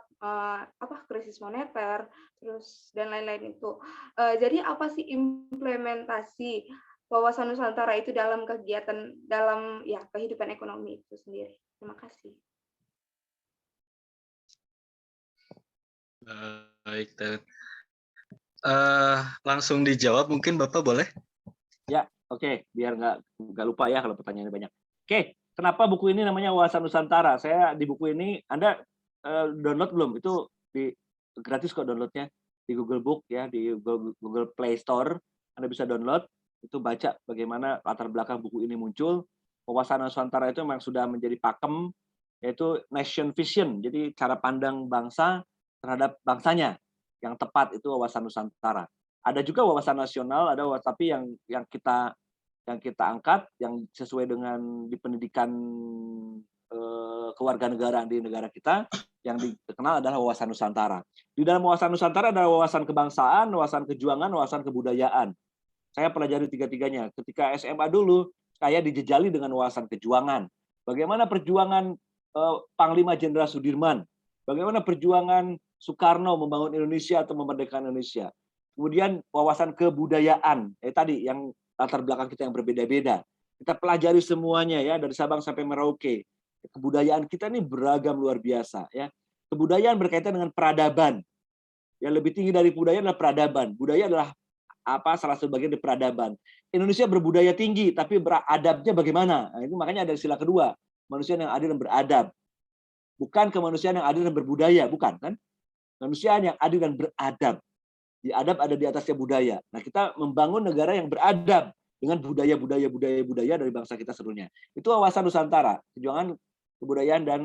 krisis moneter, terus dan lain-lain itu. Jadi apa sih implementasi Wawasan Nusantara itu dalam kegiatan dalam kehidupan ekonomi itu sendiri? Terima kasih. Baik, langsung dijawab mungkin Bapak boleh? Ya, oke, biar nggak lupa ya kalau pertanyaannya banyak. Oke, kenapa buku ini namanya Wawasan Nusantara? Saya di buku ini, Anda download belum? Itu gratis kok downloadnya di Google Book ya, di Google Play Store. Anda bisa download, itu baca bagaimana latar belakang buku ini muncul. Wawasan Nusantara itu memang sudah menjadi pakem, yaitu nation vision. Jadi cara pandang bangsa terhadap bangsanya yang tepat itu Wawasan Nusantara. Ada juga wawasan nasional, tapi yang kita angkat yang sesuai dengan di pendidikan kewarganegaraan di negara kita yang dikenal adalah wawasan Nusantara. Di dalam wawasan Nusantara ada wawasan kebangsaan, wawasan kejuangan, wawasan kebudayaan. Saya pelajari tiga-tiganya. Ketika SMA dulu, saya dijejali dengan wawasan kejuangan. Bagaimana perjuangan Panglima Jenderal Sudirman? Bagaimana perjuangan Soekarno membangun Indonesia atau memerdekakan Indonesia? Kemudian wawasan kebudayaan, tadi yang latar belakang kita yang berbeda-beda. Kita pelajari semuanya ya dari Sabang sampai Merauke. Kebudayaan kita ini beragam luar biasa ya. Kebudayaan berkaitan dengan peradaban. Yang lebih tinggi dari budaya adalah peradaban. Budaya adalah salah satu bagian dari peradaban. Indonesia berbudaya tinggi, tapi beradabnya bagaimana? Nah, itu makanya ada sila kedua, manusia yang adil dan beradab. Bukan kemanusiaan yang adil dan berbudaya, bukan kan? Manusia yang adil dan beradab. Di adab ada di atasnya budaya. Nah, kita membangun negara yang beradab dengan budaya dari bangsa kita seluruhnya. Itu wawasan Nusantara, perjuangan kebudayaan dan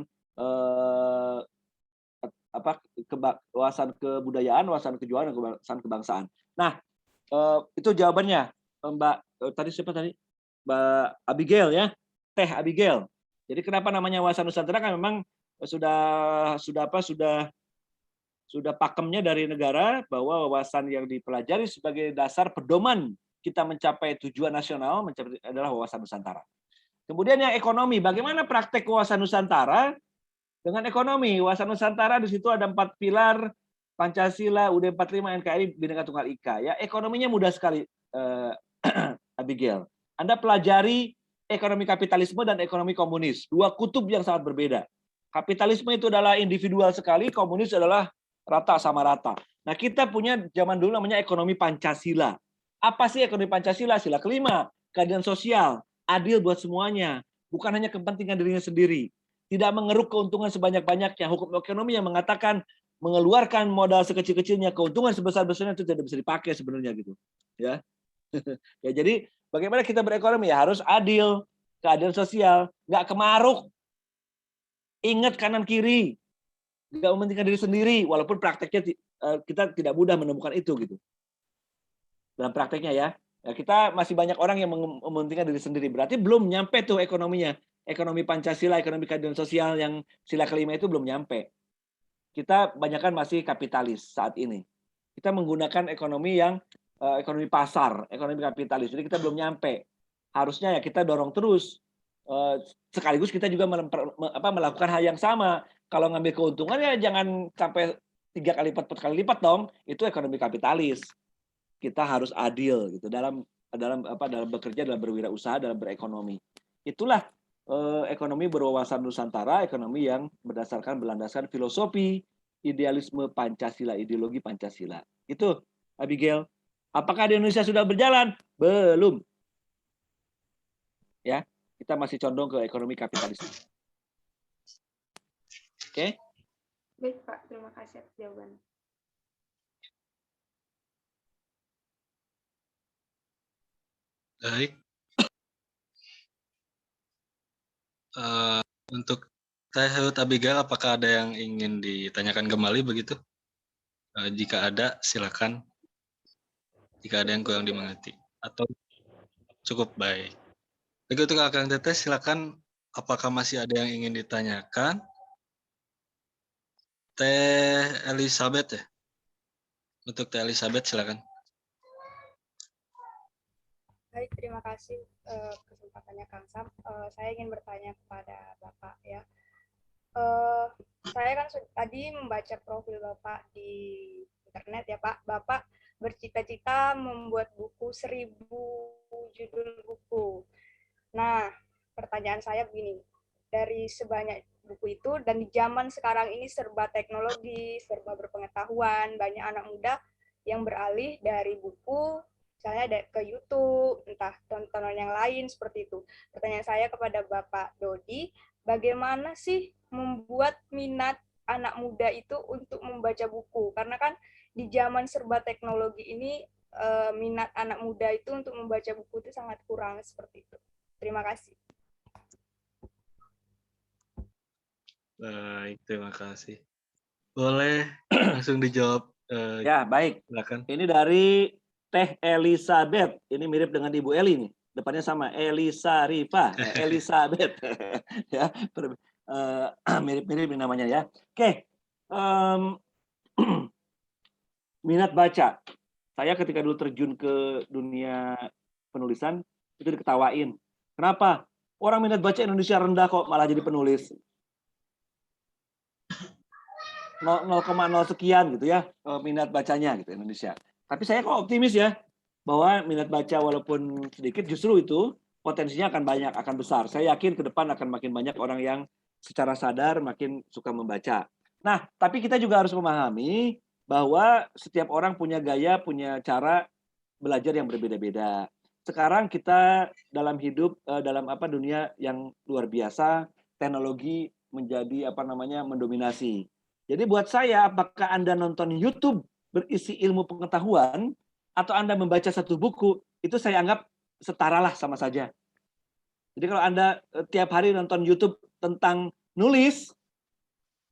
wawasan kebudayaan, wawasan kejuangan dan wawasan kebangsaan. Nah, itu jawabannya, Mbak. Tadi siapa tadi? Mbak Abigail ya, Teh Abigail. Jadi kenapa namanya wawasan Nusantara? Kan memang sudah pakemnya dari negara bahwa wawasan yang dipelajari sebagai dasar pedoman kita mencapai tujuan nasional adalah wawasan Nusantara. Kemudian yang ekonomi, bagaimana praktek wawasan Nusantara dengan ekonomi? Wawasan Nusantara di situ ada 4 pilar, Pancasila, UUD 45, NKRI, Bhinneka Tunggal Ika. Ya, ekonominya mudah sekali, Abigail. Anda pelajari ekonomi kapitalisme dan ekonomi komunis, 2 kutub yang sangat berbeda. Kapitalisme itu adalah individual sekali, komunis adalah rata sama rata. Nah, kita punya zaman dulu namanya ekonomi Pancasila. Apa sih ekonomi Pancasila? Sila kelima, keadilan sosial, adil buat semuanya, bukan hanya kepentingan dirinya sendiri. Tidak mengeruk keuntungan sebanyak-banyaknya. Hukum ekonomi yang mengatakan mengeluarkan modal sekecil-kecilnya, keuntungan sebesar-besarnya itu tidak bisa dipakai sebenarnya gitu. Ya. Ya, jadi bagaimana kita berekonomi ya harus adil, keadilan sosial, nggak kemaruk. Ingat kanan kiri, nggak mementingkan diri sendiri, walaupun prakteknya kita tidak mudah menemukan itu gitu. Dalam prakteknya ya, kita masih banyak orang yang mementingkan diri sendiri. Berarti belum nyampe tuh ekonominya. Ekonomi Pancasila, ekonomi keadilan sosial yang sila kelima itu belum nyampe. Kita banyakkan masih kapitalis saat ini. Kita menggunakan ekonomi yang ekonomi pasar, ekonomi kapitalis. Jadi kita belum nyampe. Harusnya ya kita dorong terus. Sekaligus kita juga melakukan hal yang sama. Kalau ngambil keuntungan ya jangan sampai 3 kali lipat, 4 kali lipat dong. Itu ekonomi kapitalis. Kita harus adil gitu dalam bekerja, dalam berwirausaha, dalam berekonomi. Itulah ekonomi berwawasan Nusantara, ekonomi yang berlandaskan filosofi, idealisme Pancasila, ideologi Pancasila. Itu, Abigail. Apakah di Indonesia sudah berjalan? Belum. Ya, kita masih condong ke ekonomi kapitalisme. Oke? Baik, Pak. Terima kasih atas jawabannya. Baik. Untuk Teh Ruth Abigail, apakah ada yang ingin ditanyakan kembali begitu? Jika ada, silakan. Jika ada yang kurang dimengerti atau cukup baik. Begitu Kang Teteh, silakan. Apakah masih ada yang ingin ditanyakan? Teh Elizabeth ya. Untuk Teh Elizabeth silakan. Baik, terima kasih kesempatannya Kang Sam. Saya ingin bertanya kepada Bapak ya. Saya kan tadi membaca profil Bapak di internet ya Pak. Bapak bercita-cita membuat buku 1000 judul buku. Nah, pertanyaan saya begini. Dari sebanyak buku itu dan di zaman sekarang ini serba teknologi, serba berpengetahuan, banyak anak muda yang beralih dari buku misalnya ke YouTube, entah tontonan yang lain seperti itu. Pertanyaan saya kepada Bapak Dodi, bagaimana sih membuat minat anak muda itu untuk membaca buku? Karena kan di zaman serba teknologi ini minat anak muda itu untuk membaca buku itu sangat kurang seperti itu. Terima kasih. Baik, terima kasih. Boleh langsung dijawab. Ya, baik. Silakan. Ini dari Teh Elizabeth. Ini mirip dengan Ibu Eli nih. Depannya sama, Elisa Rifa. Elizabeth. Ya, mirip-mirip namanya ya. Oke. Minat baca. Saya ketika dulu terjun ke dunia penulisan, itu diketawain. Kenapa? Orang minat baca Indonesia rendah kok, malah jadi penulis. 0,0 sekian gitu ya minat bacanya gitu Indonesia. Tapi saya kok optimis ya bahwa minat baca walaupun sedikit justru itu potensinya akan banyak, akan besar. Saya yakin ke depan akan makin banyak orang yang secara sadar makin suka membaca. Nah, tapi kita juga harus memahami bahwa setiap orang punya gaya, punya cara belajar yang berbeda-beda. Sekarang kita dalam hidup dalam dunia yang luar biasa, teknologi menjadi mendominasi. Jadi buat saya, apakah Anda nonton YouTube berisi ilmu pengetahuan atau Anda membaca satu buku, itu saya anggap setaralah sama saja. Jadi kalau Anda tiap hari nonton YouTube tentang nulis,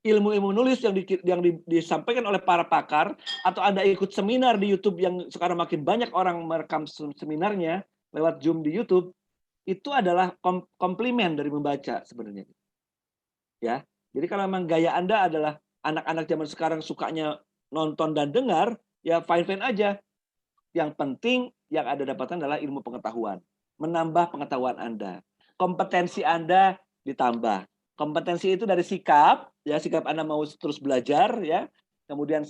ilmu-ilmu nulis yang disampaikan oleh para pakar, atau Anda ikut seminar di YouTube yang sekarang makin banyak orang merekam seminarnya lewat Zoom di YouTube, itu adalah komplimen dari membaca sebenarnya. Ya, jadi kalau memang gaya Anda adalah anak-anak zaman sekarang sukanya nonton dan dengar, ya fine-fine aja. Yang penting yang Anda dapatkan adalah ilmu pengetahuan, menambah pengetahuan Anda, kompetensi Anda ditambah. Kompetensi itu dari sikap, ya sikap Anda mau terus belajar, ya. Kemudian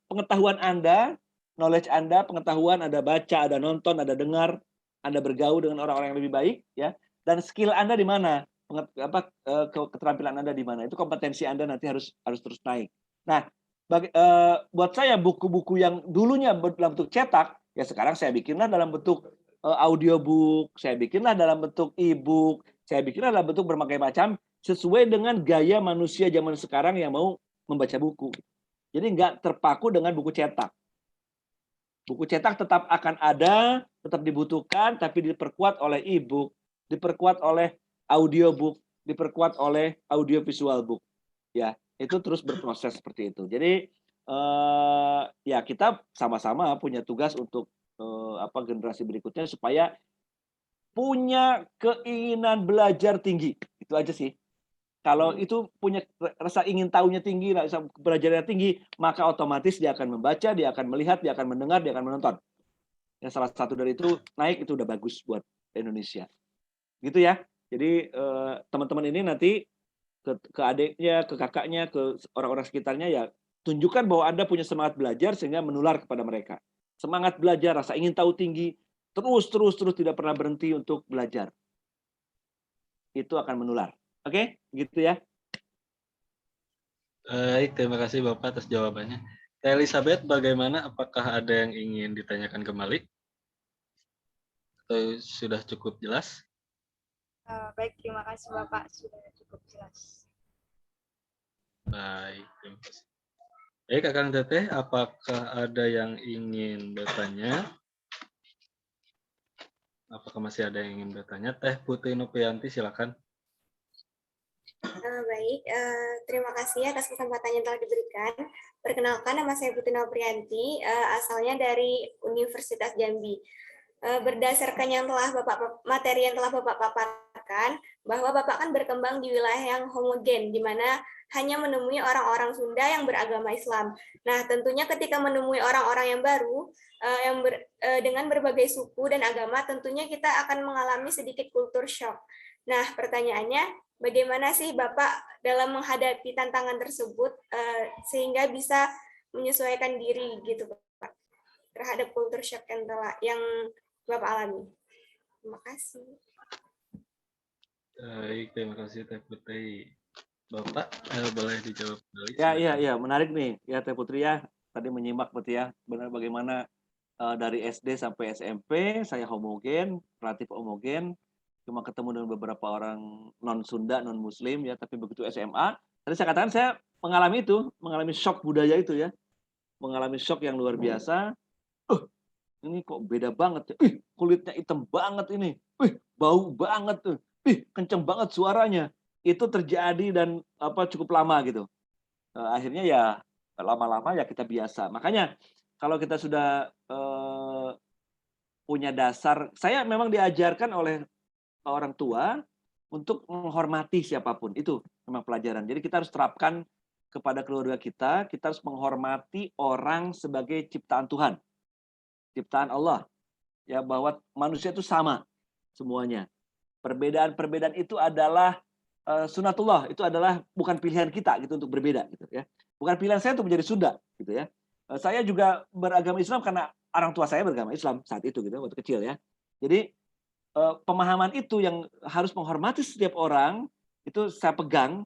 pengetahuan Anda, knowledge Anda, pengetahuan Anda baca, Anda nonton, Anda dengar, Anda bergaul dengan orang-orang yang lebih baik, ya. Dan skill Anda di mana? Keterampilan Anda di mana? Itu kompetensi Anda nanti harus terus naik. Nah, buat saya buku-buku yang dulunya dalam bentuk cetak Ya sekarang saya bikinlah dalam bentuk audiobook, saya bikinlah dalam bentuk e-book, saya bikinlah dalam bentuk berbagai macam sesuai dengan gaya manusia zaman sekarang yang mau membaca buku. Jadi nggak terpaku dengan buku cetak. Buku cetak tetap akan ada, tetap dibutuhkan, tapi diperkuat oleh e-book, diperkuat oleh audiobook, diperkuat oleh audiovisual book. Ya, itu terus berproses seperti itu. Jadi ya kita sama-sama punya tugas untuk generasi berikutnya supaya punya keinginan belajar tinggi. Itu aja sih. Kalau itu punya rasa ingin tahunya tinggi, rasa belajarnya tinggi, maka otomatis dia akan membaca, dia akan melihat, dia akan mendengar, dia akan menonton. Yang salah satu dari itu naik, itu udah bagus buat Indonesia. Gitu ya. Jadi teman-teman ini nanti ke adiknya, ke kakaknya, ke orang-orang sekitarnya ya tunjukkan bahwa Anda punya semangat belajar sehingga menular kepada mereka. Semangat belajar, rasa ingin tahu tinggi, terus tidak pernah berhenti untuk belajar. Itu akan menular. Oke, gitu ya. Baik, terima kasih Bapak atas jawabannya. Teh Elizabeth, bagaimana? Apakah ada yang ingin ditanyakan kembali? Atau sudah cukup jelas? Baik, terima kasih Bapak, sudah cukup jelas. Baik, terima kasih. Baik, Kakang Teteh, apakah ada yang ingin bertanya? Apakah masih ada yang ingin bertanya? Teh Putri Nopianti, silakan. Baik, terima kasih atas kesempatan yang telah diberikan. Perkenalkan, nama saya Putri Noprianti, asalnya dari Universitas Jambi. Berdasarkan materi yang telah Bapak paparkan, bahwa Bapak kan berkembang di wilayah yang homogen, di mana hanya menemui orang-orang Sunda yang beragama Islam. Nah, tentunya ketika menemui orang-orang yang baru, dengan berbagai suku dan agama, tentunya kita akan mengalami sedikit culture shock. Nah, pertanyaannya, bagaimana sih Bapak dalam menghadapi tantangan tersebut sehingga bisa menyesuaikan diri gitu Pak terhadap culture shock yang Bapak alami? Terima kasih. Baik, terima kasih Teh Putri. Bapak boleh dijawab kembali? Ya, menarik nih ya Teh Putri ya. Tadi menyimak berarti ya, benar bagaimana dari SD sampai SMP saya homogen, relatif homogen. Cuma ketemu dengan beberapa orang non-Sunda, non-Muslim ya, tapi begitu SMA, tadi saya katakan saya mengalami shock budaya itu ya. Mengalami shock yang luar biasa. Ini kok beda banget ya. Kulitnya hitam banget ini. Bau banget tuh. Kenceng banget suaranya. Itu terjadi dan cukup lama gitu. Akhirnya ya lama-lama ya kita biasa. Makanya kalau kita sudah punya dasar, saya memang diajarkan oleh orang tua untuk menghormati siapapun. Itu memang pelajaran. Jadi kita harus terapkan kepada keluarga kita harus menghormati orang sebagai ciptaan Tuhan. Ciptaan Allah. Ya, bahwa manusia itu sama semuanya. Perbedaan-perbedaan itu adalah sunatullah, itu adalah bukan pilihan kita gitu untuk berbeda gitu ya. Bukan pilihan saya untuk menjadi Sunda gitu ya. Saya juga beragama Islam karena orang tua saya beragama Islam saat itu gitu waktu kecil ya. Jadi pemahaman itu yang harus menghormati setiap orang itu saya pegang.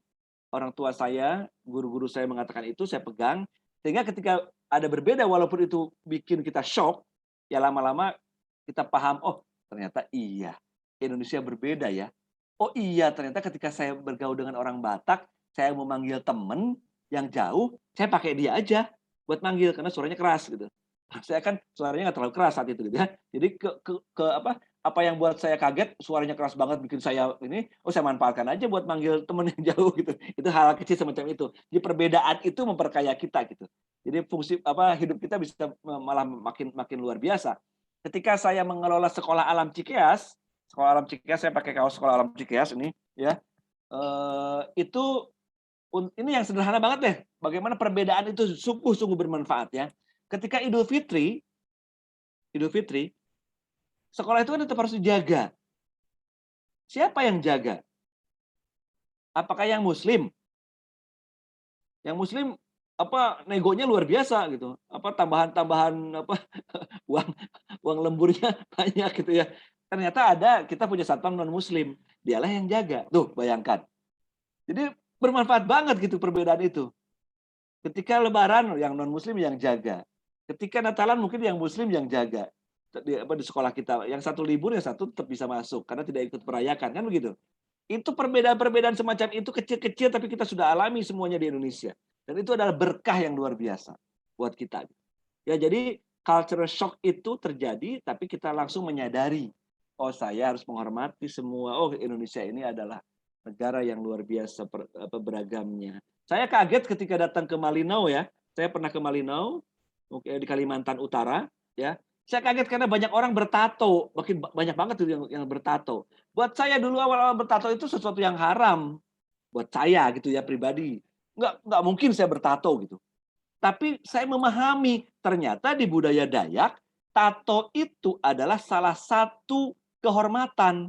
Orang tua saya, guru-guru saya mengatakan itu saya pegang, sehingga ketika ada berbeda walaupun itu bikin kita shock, ya lama-lama kita paham, oh ternyata iya Indonesia berbeda ya. Oh iya ternyata ketika saya bergaul dengan orang Batak, saya mau manggil temen yang jauh, saya pakai dia aja buat manggil karena suaranya keras gitu. Saya kan suaranya nggak terlalu keras saat itu gitu ya. Jadi apa yang buat saya kaget, suaranya keras banget bikin saya ini, saya manfaatkan aja buat manggil temen yang jauh gitu. Itu hal kecil semacam itu. Jadi perbedaan itu memperkaya kita gitu. Jadi fungsi hidup kita bisa malah makin luar biasa. Ketika saya mengelola sekolah alam Cikeas saya pakai kaos sekolah alam Cikeas ini ya. Ini yang sederhana banget deh. Bagaimana perbedaan itu sungguh-sungguh bermanfaat ya. Ketika Idul Fitri, sekolah itu kan tetap harus dijaga. Siapa yang jaga? Apakah yang Muslim? Yang Muslim negonya luar biasa gitu. Tambahan uang lemburnya banyak gitu ya. Ternyata kita punya satpam non Muslim. Dialah yang jaga. Tuh, bayangkan. Jadi bermanfaat banget gitu perbedaan itu. Ketika Lebaran yang non Muslim yang jaga. Ketika Natalan mungkin yang Muslim yang jaga di sekolah kita, yang satu libur, yang satu tetap bisa masuk karena tidak ikut merayakan, kan begitu. Itu perbedaan-perbedaan semacam itu kecil-kecil, tapi kita sudah alami semuanya di Indonesia. Dan itu adalah berkah yang luar biasa buat kita. Ya, jadi culture shock itu terjadi, tapi kita langsung menyadari, oh saya harus menghormati semua. Oh, Indonesia ini adalah negara yang luar biasa beragamnya. Saya kaget ketika datang ke Malinau ya. Saya pernah ke Malinau di Kalimantan Utara ya. Saya kaget karena banyak orang bertato, makin banyak banget yang bertato. Buat saya dulu awal-awal bertato itu sesuatu yang haram buat saya gitu ya pribadi. Nggak mungkin saya bertato gitu. Tapi saya memahami ternyata di budaya Dayak tato itu adalah salah satu kehormatan.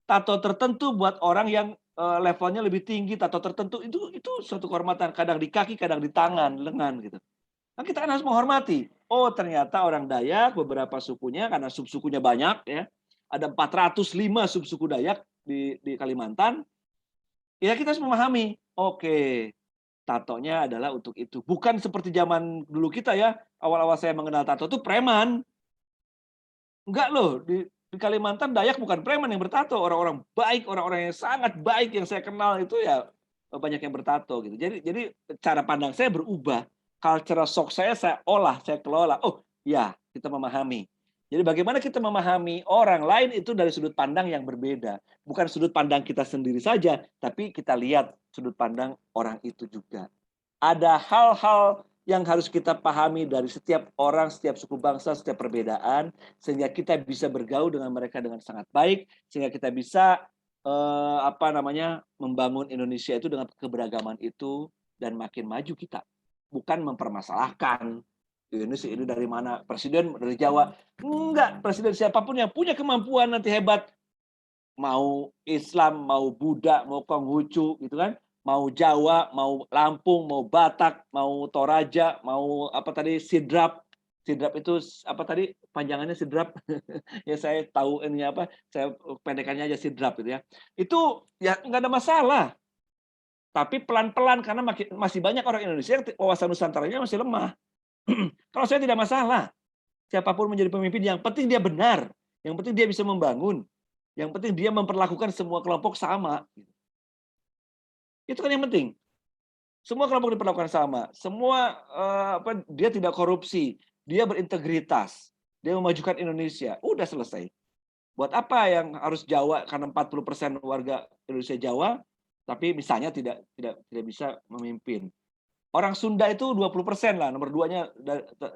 Tato tertentu buat orang yang levelnya lebih tinggi, tato tertentu itu suatu kehormatan. Kadang di kaki, kadang di tangan, lengan gitu. Nah, kita harus menghormati. Oh, ternyata orang Dayak beberapa sukunya karena subsukunya banyak ya. Ada 405 subsuku Dayak di Kalimantan. Ya kita harus memahami. Oke, tatonya adalah untuk itu. Bukan seperti zaman dulu kita ya. Awal-awal saya mengenal tato itu preman. Enggak loh, di Kalimantan Dayak bukan preman yang bertato. Orang-orang baik, orang-orang yang sangat baik yang saya kenal itu ya banyak yang bertato gitu. Jadi cara pandang saya berubah. Cultural shock saya olah, saya kelola. Oh ya, kita memahami. Jadi bagaimana kita memahami orang lain itu dari sudut pandang yang berbeda. Bukan sudut pandang kita sendiri saja, tapi kita lihat sudut pandang orang itu juga. Ada hal-hal yang harus kita pahami dari setiap orang, setiap suku bangsa, setiap perbedaan, sehingga kita bisa bergaul dengan mereka dengan sangat baik, sehingga kita bisa membangun Indonesia itu dengan keberagaman itu dan makin maju kita. Bukan mempermasalahkan Indonesia ini dari mana, presiden dari Jawa. Enggak, presiden siapapun yang punya kemampuan nanti hebat. Mau Islam, mau Buddha, mau Konghucu gitu kan. Mau Jawa, mau Lampung, mau Batak, mau Toraja, mau Sidrap. Sidrap itu panjangannya Sidrap. Ya saya tahu ini saya pendekannya aja Sidrap gitu ya. Itu ya enggak ada masalah. Tapi pelan-pelan karena masih banyak orang Indonesia yang wawasan Nusantaranya masih lemah. Kalau saya tidak masalah. Siapapun menjadi pemimpin, yang penting dia benar. Yang penting dia bisa membangun. Yang penting dia memperlakukan semua kelompok sama. Itu kan yang penting. Semua kelompok diperlakukan sama. Semua dia tidak korupsi. Dia berintegritas. Dia memajukan Indonesia. Udah selesai. Buat apa yang harus Jawa karena 40% warga Indonesia Jawa, tapi misalnya tidak bisa memimpin. Orang Sunda itu 20% lah, nomor 2-nya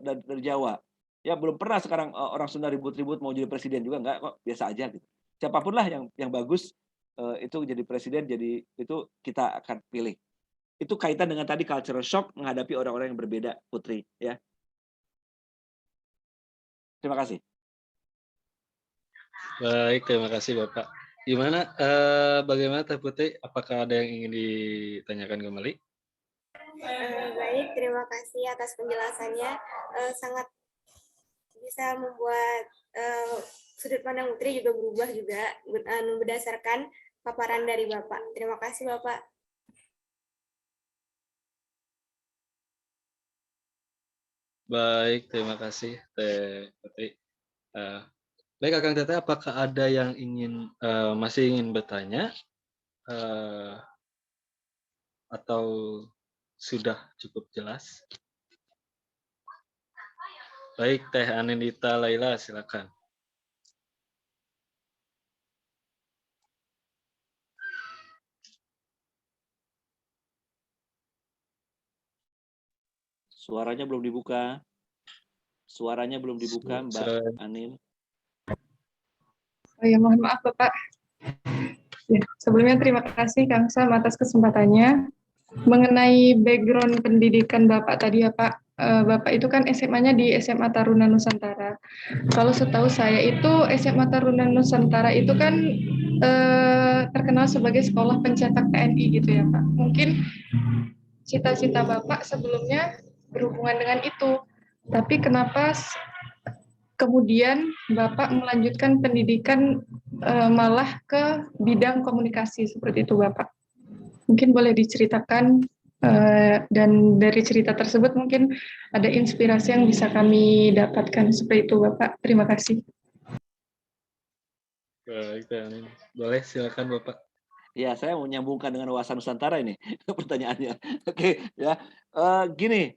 dari Jawa. Ya belum pernah sekarang orang Sunda ribut-ribut mau jadi presiden juga, enggak kok, biasa aja gitu. Siapapun lah yang bagus itu jadi presiden, jadi itu kita akan pilih. Itu kaitan dengan tadi cultural shock menghadapi orang-orang yang berbeda, Putri. Ya. Terima kasih. Baik, terima kasih Bapak. Gimana, bagaimana Teh Putri? Apakah ada yang ingin ditanyakan kembali? Baik, terima kasih atas penjelasannya. Sangat bisa membuat sudut pandang Putri juga berubah juga berdasarkan paparan dari Bapak. Terima kasih Bapak. Baik, terima kasih Teh Putri. Baik, Akang Teteh, apakah ada yang masih ingin bertanya atau sudah cukup jelas? Baik, Teh Anindita Laila, silakan. Suaranya belum dibuka. Suaranya belum dibuka, Mbak Anin. Oh ya, mohon maaf Bapak. Ya, sebelumnya terima kasih Kang Sam atas kesempatannya. Mengenai background pendidikan Bapak tadi ya Pak, Bapak itu kan SMA-nya di SMA Taruna Nusantara. Kalau setahu saya itu SMA Taruna Nusantara itu kan terkenal sebagai sekolah pencetak TNI gitu ya Pak. Mungkin cita-cita Bapak sebelumnya berhubungan dengan itu. Tapi kenapa kemudian Bapak melanjutkan pendidikan malah ke bidang komunikasi seperti itu Bapak? Mungkin boleh diceritakan Dan dari cerita tersebut mungkin ada inspirasi yang bisa kami dapatkan seperti itu, Bapak. Terima kasih. Baik, Teh Anin. Boleh, silakan Bapak. Ya, saya mau nyambungkan dengan wawasan Nusantara ini pertanyaannya. Oke, ya. Gini,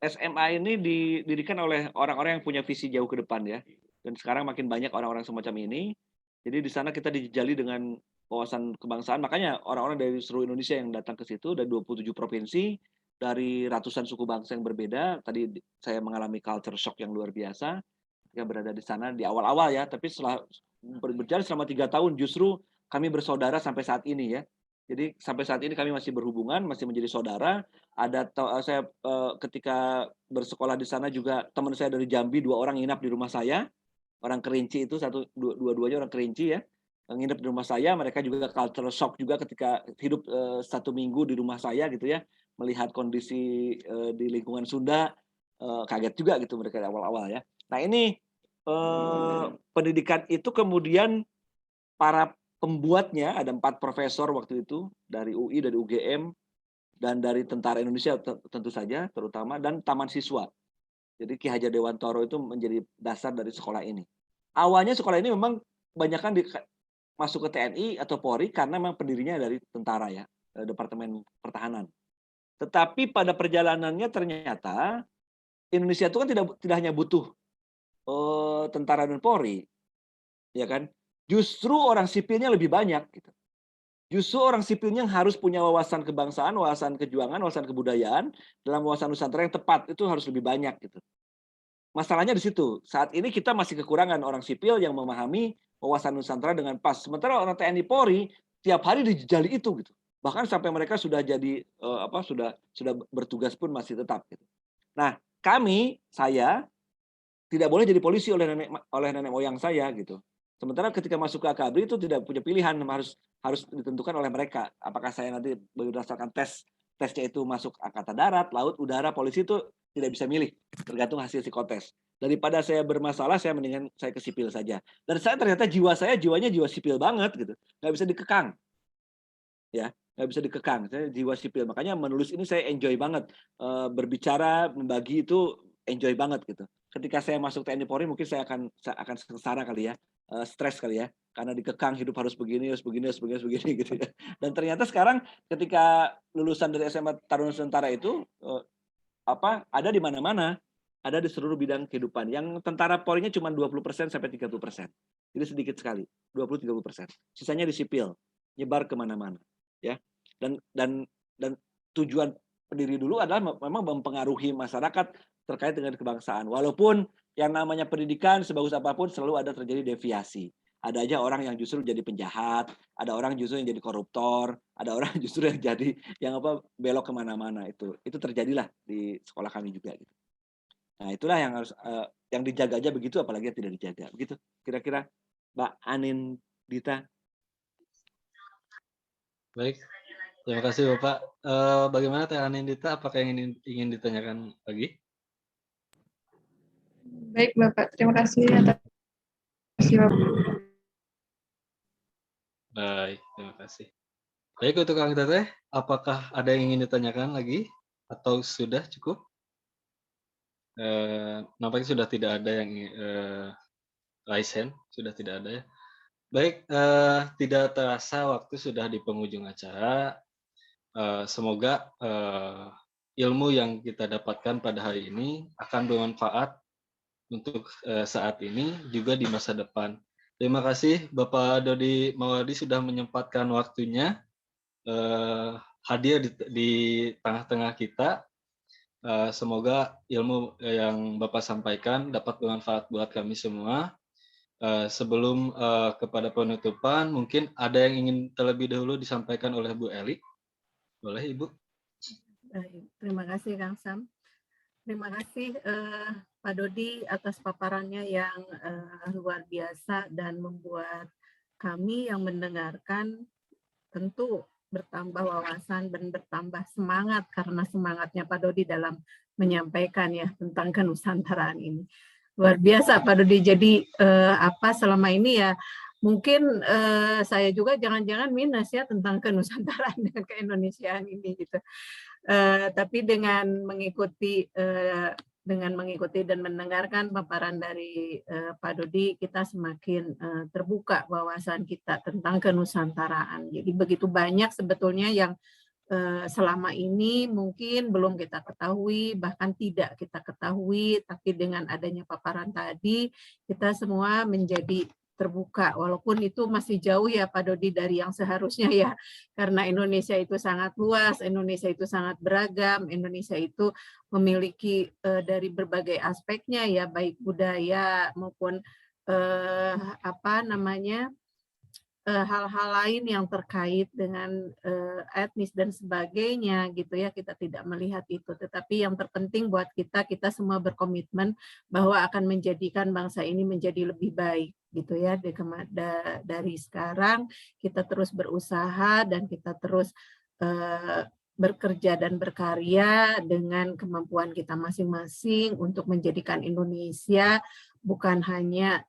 SMA ini didirikan oleh orang-orang yang punya visi jauh ke depan ya. Dan sekarang makin banyak orang-orang semacam ini. Jadi di sana kita dijejali dengan wawasan kebangsaan. Makanya orang-orang dari seluruh Indonesia yang datang ke situ, dari 27 provinsi, dari ratusan suku bangsa yang berbeda. Tadi saya mengalami culture shock yang luar biasa ketika berada di sana di awal-awal ya. Tapi setelah berjalan selama 3 tahun justru kami bersaudara sampai saat ini ya. Jadi sampai saat ini kami masih berhubungan, masih menjadi saudara. Saya ketika bersekolah di sana juga teman saya dari Jambi 2 orang nginap di rumah saya. Orang Kerinci itu dua-duanya orang Kerinci ya, nginep di rumah saya. Mereka juga culture shock juga ketika hidup 1 minggu di rumah saya gitu ya, melihat kondisi di lingkungan Sunda, kaget juga gitu mereka di awal-awal ya. Nah ini pendidikan itu kemudian para pembuatnya ada 4 profesor waktu itu dari UI, dari UGM, dan dari Tentara Indonesia tentu saja terutama, dan taman siswa. Jadi Ki Hajar Dewantoro itu menjadi dasar dari sekolah ini. Awalnya sekolah ini memang kebanyakan masuk ke TNI atau Polri karena memang pendirinya dari tentara ya, Departemen Pertahanan. Tetapi pada perjalanannya ternyata Indonesia itu kan tidak hanya butuh tentara dan Polri, ya kan? Justru orang sipilnya lebih banyak. Gitu. Justru orang sipilnya yang harus punya wawasan kebangsaan, wawasan kejuangan, wawasan kebudayaan dalam wawasan Nusantara yang tepat itu harus lebih banyak gitu. Masalahnya di situ. Saat ini kita masih kekurangan orang sipil yang memahami wawasan Nusantara dengan pas. Sementara orang TNI Polri tiap hari dijejali itu gitu. Bahkan sampai mereka sudah jadi sudah bertugas pun masih tetap gitu. Nah, saya tidak boleh jadi polisi oleh nenek moyang saya gitu. Sementara ketika masuk ke AKABRI itu tidak punya pilihan, harus ditentukan oleh mereka. Apakah saya nanti berdasarkan tesnya itu masuk angkatan darat, laut, udara, polisi itu tidak bisa milih, tergantung hasil psikotes. Daripada saya bermasalah, saya mendingan saya ke sipil saja. Dan saya ternyata jiwanya jiwa sipil banget gitu, nggak bisa dikekang, ya nggak bisa dikekang. Saya jiwa sipil, makanya menulis ini saya enjoy banget, berbicara, membagi itu enjoy banget gitu. Ketika saya masuk TNI Polri mungkin saya akan sengsara kali ya, stres kali ya, karena dikekang hidup harus begini gitu ya. Dan ternyata sekarang ketika lulusan dari SMA Taruna Nusantara itu ada di mana-mana, ada di seluruh bidang kehidupan. Yang tentara Polri-nya cuma 20% sampai 30%. Jadi sedikit sekali, 20-30%. Sisanya di sipil, nyebar kemana-mana, ya. Dan tujuan pendiri dulu adalah memang mempengaruhi masyarakat terkait dengan kebangsaan. Walaupun yang namanya pendidikan sebagus apapun selalu ada terjadi deviasi. Ada aja orang yang justru jadi penjahat, ada orang justru yang jadi koruptor, ada orang justru yang jadi belok kemana-mana. Itu terjadilah di sekolah kami juga. Gitu. Nah itulah yang harus yang dijaga aja begitu, apalagi yang tidak dijaga. Begitu kira-kira Mbak Anin Dita. Baik, terima kasih Bapak. Bagaimana Teh Anin Dita? Apakah yang ingin ditanyakan lagi? Baik Bapak, terima kasih atas Bapak. Baik, terima kasih. Baik, untuk Kang Teteh, apakah ada yang ingin ditanyakan lagi atau sudah cukup? Nampaknya sudah tidak ada yang raise hand, sudah tidak ada ya. Baik, tidak terasa waktu sudah di penghujung acara. Semoga ilmu yang kita dapatkan pada hari ini akan bermanfaat untuk saat ini juga di masa depan. Terima kasih Bapak Dodi Mawardi sudah menyempatkan waktunya hadir di tengah-tengah kita. Semoga ilmu yang Bapak sampaikan dapat bermanfaat buat kami semua. Sebelum kepada penutupan, mungkin ada yang ingin terlebih dahulu disampaikan oleh Bu Eli. Boleh Ibu? Terima kasih Kang Sam. Terima kasih Pak Dodi atas paparannya yang luar biasa dan membuat kami yang mendengarkan tentu bertambah wawasan dan bertambah semangat karena semangatnya Pak Dodi dalam menyampaikan ya tentang kenusantaraan ini. Luar biasa Pak Dodi. Jadi selama ini ya mungkin saya juga jangan-jangan minus ya tentang kenusantaraan dan keindonesiaan ini gitu. Tapi dengan mengikuti dan mendengarkan paparan dari Pak Dodi, kita semakin terbuka wawasan kita tentang kenusantaraan. Jadi begitu banyak sebetulnya yang selama ini mungkin belum kita ketahui, bahkan tidak kita ketahui, tapi dengan adanya paparan tadi, kita semua menjadi terbuka, walaupun itu masih jauh ya Pak Dodi dari yang seharusnya ya, karena Indonesia itu sangat luas, Indonesia itu sangat beragam, Indonesia itu memiliki dari berbagai aspeknya ya, baik budaya maupun hal-hal lain yang terkait dengan etnis dan sebagainya gitu ya, kita tidak melihat itu, tetapi yang terpenting buat kita semua berkomitmen bahwa akan menjadikan bangsa ini menjadi lebih baik gitu ya. Dari sekarang kita terus berusaha dan kita terus bekerja dan berkarya dengan kemampuan kita masing-masing untuk menjadikan Indonesia bukan hanya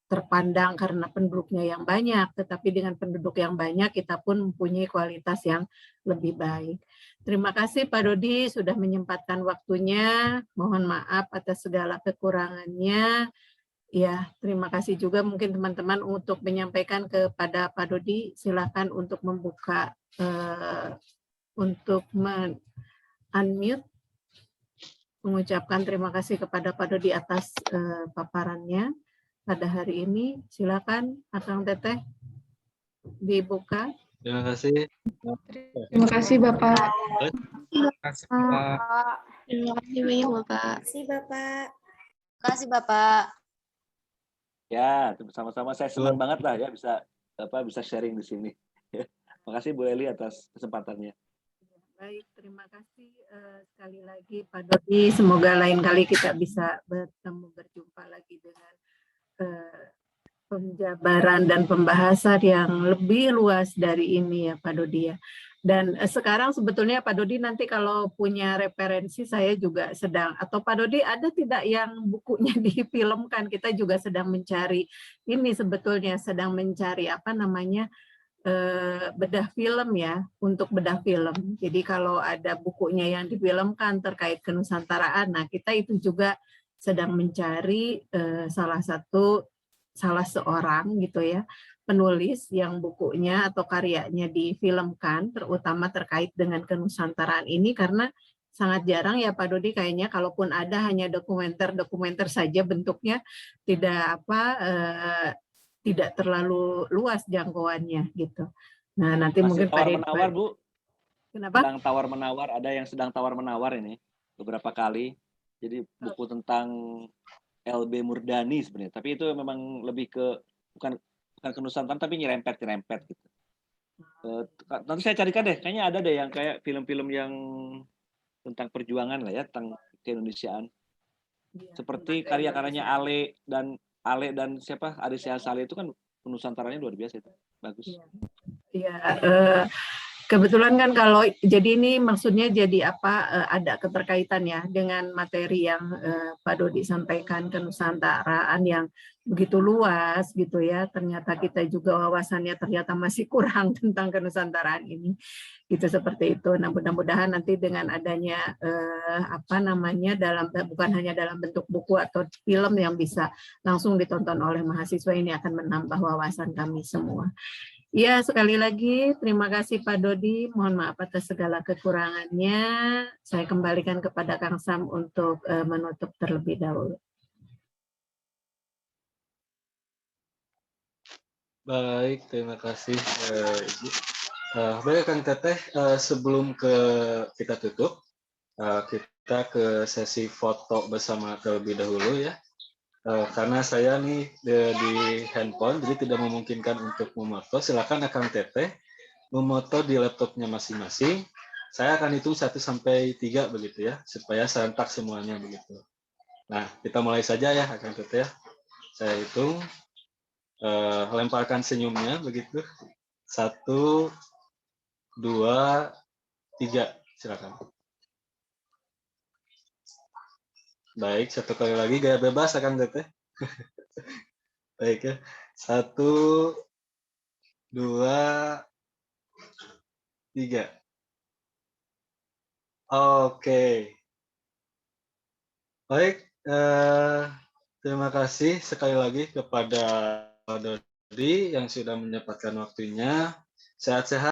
terpandang karena penduduknya yang banyak, tetapi dengan penduduk yang banyak kita pun mempunyai kualitas yang lebih baik. Terima kasih Pak Dodi sudah menyempatkan waktunya. Mohon maaf atas segala kekurangannya. Ya, terima kasih juga mungkin teman-teman untuk menyampaikan kepada Pak Dodi. Silakan untuk membuka, untuk unmute. Mengucapkan terima kasih kepada Pak Dodi atas paparannya pada hari ini. Silakan Akang Teteh dibuka. Terima kasih. Terima kasih Bapak. Terima kasih, Pak. Terima kasih banyak Bapak. Terima kasih Bapak. Terima kasih Bapak. Ya, sama-sama, saya senang banget lah ya bisa sharing di sini. Makasih Bu Eli atas kesempatannya. Baik, terima kasih sekali lagi Pak Dodi. Semoga lain kali kita bisa berjumpa lagi dengan penjabaran dan pembahasan yang lebih luas dari ini ya Pak Dodi ya. Dan sekarang sebetulnya Pak Dodi nanti kalau punya referensi saya juga sedang, atau Pak Dodi ada tidak yang bukunya difilmkan, kita juga sedang mencari ini sebetulnya, sedang mencari bedah film ya, untuk bedah film. Jadi kalau ada bukunya yang difilmkan terkait kenusantaraan, nah kita itu juga sedang mencari salah seorang gitu ya, penulis yang bukunya atau karyanya difilmkan, terutama terkait dengan kenusantaraan ini, karena sangat jarang ya Pak Dodi kayaknya, kalaupun ada hanya dokumenter saja bentuknya, tidak terlalu luas jangkauannya gitu. Nah nanti Masih mungkin tawar-menawar Bu. Kenapa? Sedang tawar-menawar, ada yang sedang tawar-menawar ini beberapa kali. Jadi buku tentang LB Murdani sebenarnya, tapi itu memang lebih ke bukan kenusantaraan tapi nyerempet gitu. Nanti saya carikan deh, kayaknya ada deh yang kayak film-film yang tentang perjuangan lah ya, tentang keindonesiaan. Seperti karya-karyanya Ale dan siapa, Ari Sihasale itu kan kenusantarannya luar biasa itu, bagus. Iya, kebetulan kan kalau jadi ini maksudnya jadi ada keterkaitan ya dengan materi yang Pak Dodi sampaikan, kenusantaraan yang begitu luas gitu ya. Ternyata kita juga wawasannya ternyata masih kurang tentang kenusantaraan ini. Gitu seperti itu. Nah, mudah-mudahan nanti dengan adanya bukan hanya dalam bentuk buku atau film yang bisa langsung ditonton oleh mahasiswa, ini akan menambah wawasan kami semua. Ya, sekali lagi terima kasih Pak Dodi. Mohon maaf atas segala kekurangannya. Saya kembalikan kepada Kang Sam untuk menutup terlebih dahulu. Baik, terima kasih Ibu. Baik Kang Teteh, sebelum kita tutup, kita ke sesi foto bersama terlebih dahulu ya. Karena saya nih di handphone, jadi tidak memungkinkan untuk memoto. Silakan Akang Teteh memoto di laptopnya masing-masing. Saya akan hitung 1 sampai 3 begitu ya, supaya serentak semuanya begitu. Nah, kita mulai saja ya Akang Teteh. Saya hitung, lemparkan senyumnya begitu. 1, 2, 3, silakan. Baik, 1 kali lagi gaya bebas Akang Teteh. Baik ya. 1, 2, 3. Oke. Baik, terima kasih sekali lagi kepada Pak Dodi yang sudah menyempatkan waktunya. Sehat-sehat.